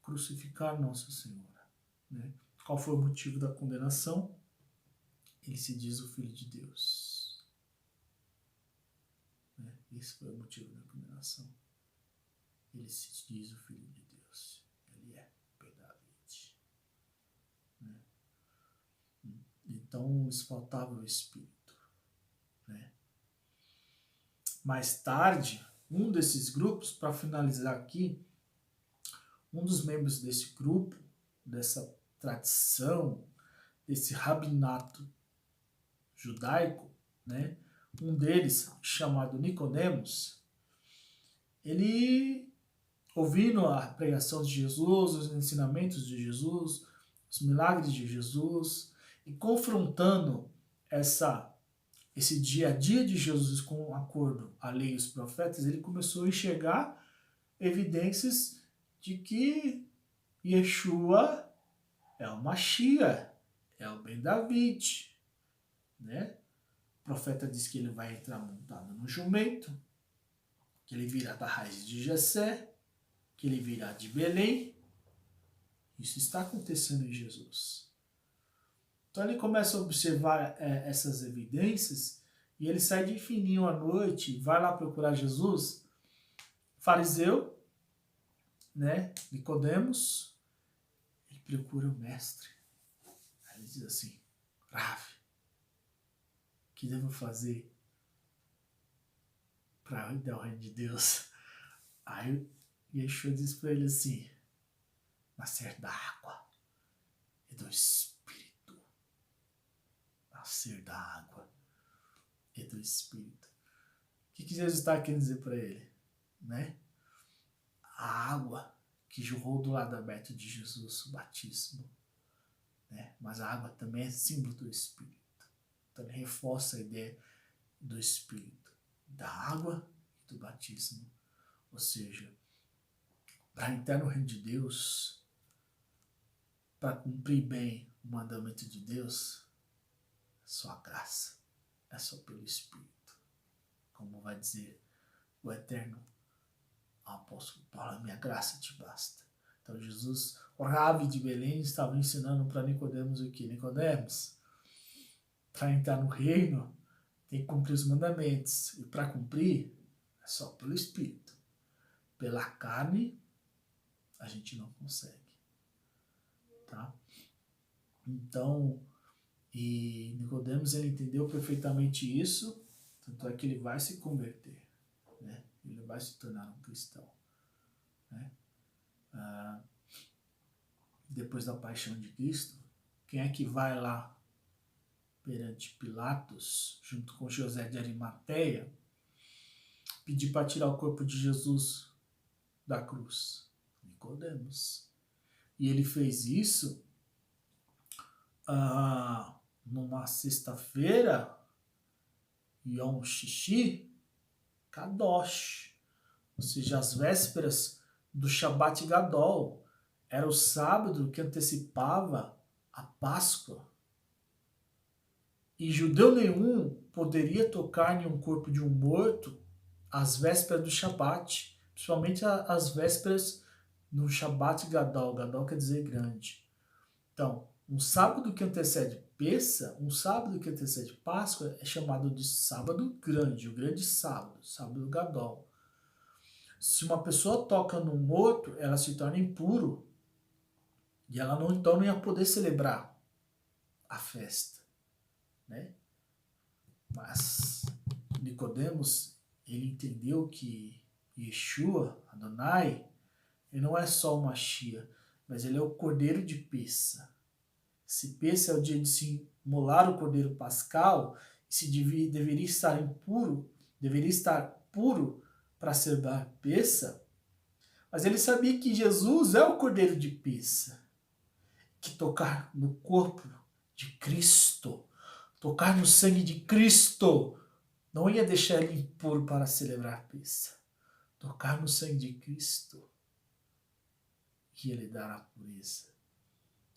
crucificar Nossa Senhora, né? Qual foi o motivo da condenação? Ele se diz o Filho de Deus, né? Esse foi o motivo da condenação. Ele se diz o Filho de Deus. Ele é David, né? Então lhes faltava o Espírito, né? Mais tarde, um desses grupos, para finalizar aqui, um dos membros desse grupo, dessa tradição, desse rabinato judaico, né? Um deles, chamado Nicodemos, ele, ouvindo a pregação de Jesus, os ensinamentos de Jesus, os milagres de Jesus, e confrontando esse dia a dia de Jesus com o acordo à lei e os profetas, ele começou a enxergar evidências de que Yeshua é o Mashiach, é o Ben David, né? O profeta diz que ele vai entrar montado no jumento, que ele virá da raiz de Jessé, que ele virá de Belém. Isso está acontecendo em Jesus. Então ele começa a observar essas evidências e ele sai de fininho à noite, vai lá procurar Jesus, fariseu, né, Nicodemos, e procura o mestre. Aí ele diz assim, Rav, o que devo fazer para dar o reino de Deus? Aí Yeshua diz para ele assim, nascer da água e do Espírito. Nascer da água e do Espírito. O que Jesus está querendo dizer para ele? Né? A água que jorrou do lado aberto de Jesus, o batismo. Né? Mas a água também é símbolo do Espírito. Então ele reforça a ideia do Espírito, da água e do batismo. Ou seja, para entrar no reino de Deus, para cumprir bem o mandamento de Deus, é só a graça, é só pelo Espírito. Como vai dizer o eterno apóstolo Paulo, a minha graça te basta. Então Jesus, o Rabi de Belém, estava ensinando para Nicodemos o que? Nicodemos, para entrar no reino, tem que cumprir os mandamentos. E para cumprir, é só pelo Espírito. Pela carne, a gente não consegue. Tá? Então, e Nicodemos, ele entendeu perfeitamente isso, tanto é que ele vai se converter, né? Ele vai se tornar um cristão, né? Depois da paixão de Cristo, quem é que vai lá perante Pilatos, junto com José de Arimateia, pedir para tirar o corpo de Jesus da cruz? Nicodemos. E ele fez isso numa sexta-feira, Yom Shishi Kadosh, ou seja, as vésperas do Shabbat Gadol. Era o sábado que antecipava a Páscoa. E judeu nenhum poderia tocar em um corpo de um morto às vésperas do Shabbat, principalmente às vésperas no Shabbat Gadol. Gadol quer dizer grande. Então, um sábado que antecede Pessa, um sábado que antecede Páscoa, é chamado de sábado grande, o grande sábado, sábado Gadol. Se uma pessoa toca no morto, ela se torna impuro. E ela então não ia poder celebrar a festa, né? Mas Nicodemos, ele entendeu que Yeshua, Adonai, ele não é só o Mashiach, mas ele é o Cordeiro de Pessa. Se Pessa é o dia de se imolar o Cordeiro Pascal, se deveria estar impuro, deveria estar puro para celebrar Pessa, mas ele sabia que Jesus é o Cordeiro de Pessa, que tocar no corpo de Cristo, tocar no sangue de Cristo, não ia deixar ele impuro para celebrar Pessa. Tocar no sangue de Cristo ia lhe dar a pureza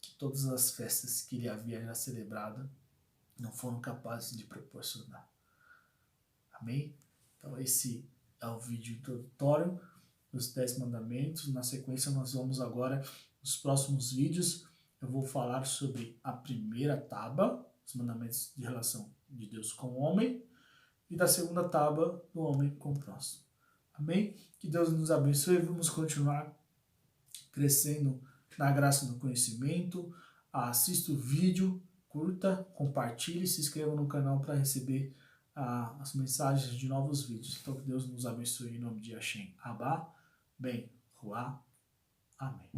que todas as festas que ele havia já celebrado não foram capazes de proporcionar. Amém? Então esse é o vídeo introdutório dos 10 mandamentos. Na sequência nós vamos agora, nos próximos vídeos, eu vou falar sobre a primeira tábua, os mandamentos de relação de Deus com o homem, e da segunda tábua do homem com o próximo. Amém? Que Deus nos abençoe e vamos continuar crescendo na graça e no conhecimento. Assista o vídeo, curta, compartilhe, se inscreva no canal para receber as mensagens de novos vídeos. Então que Deus nos abençoe em nome de Hashem. Abba, Ben, Ruá. Amém.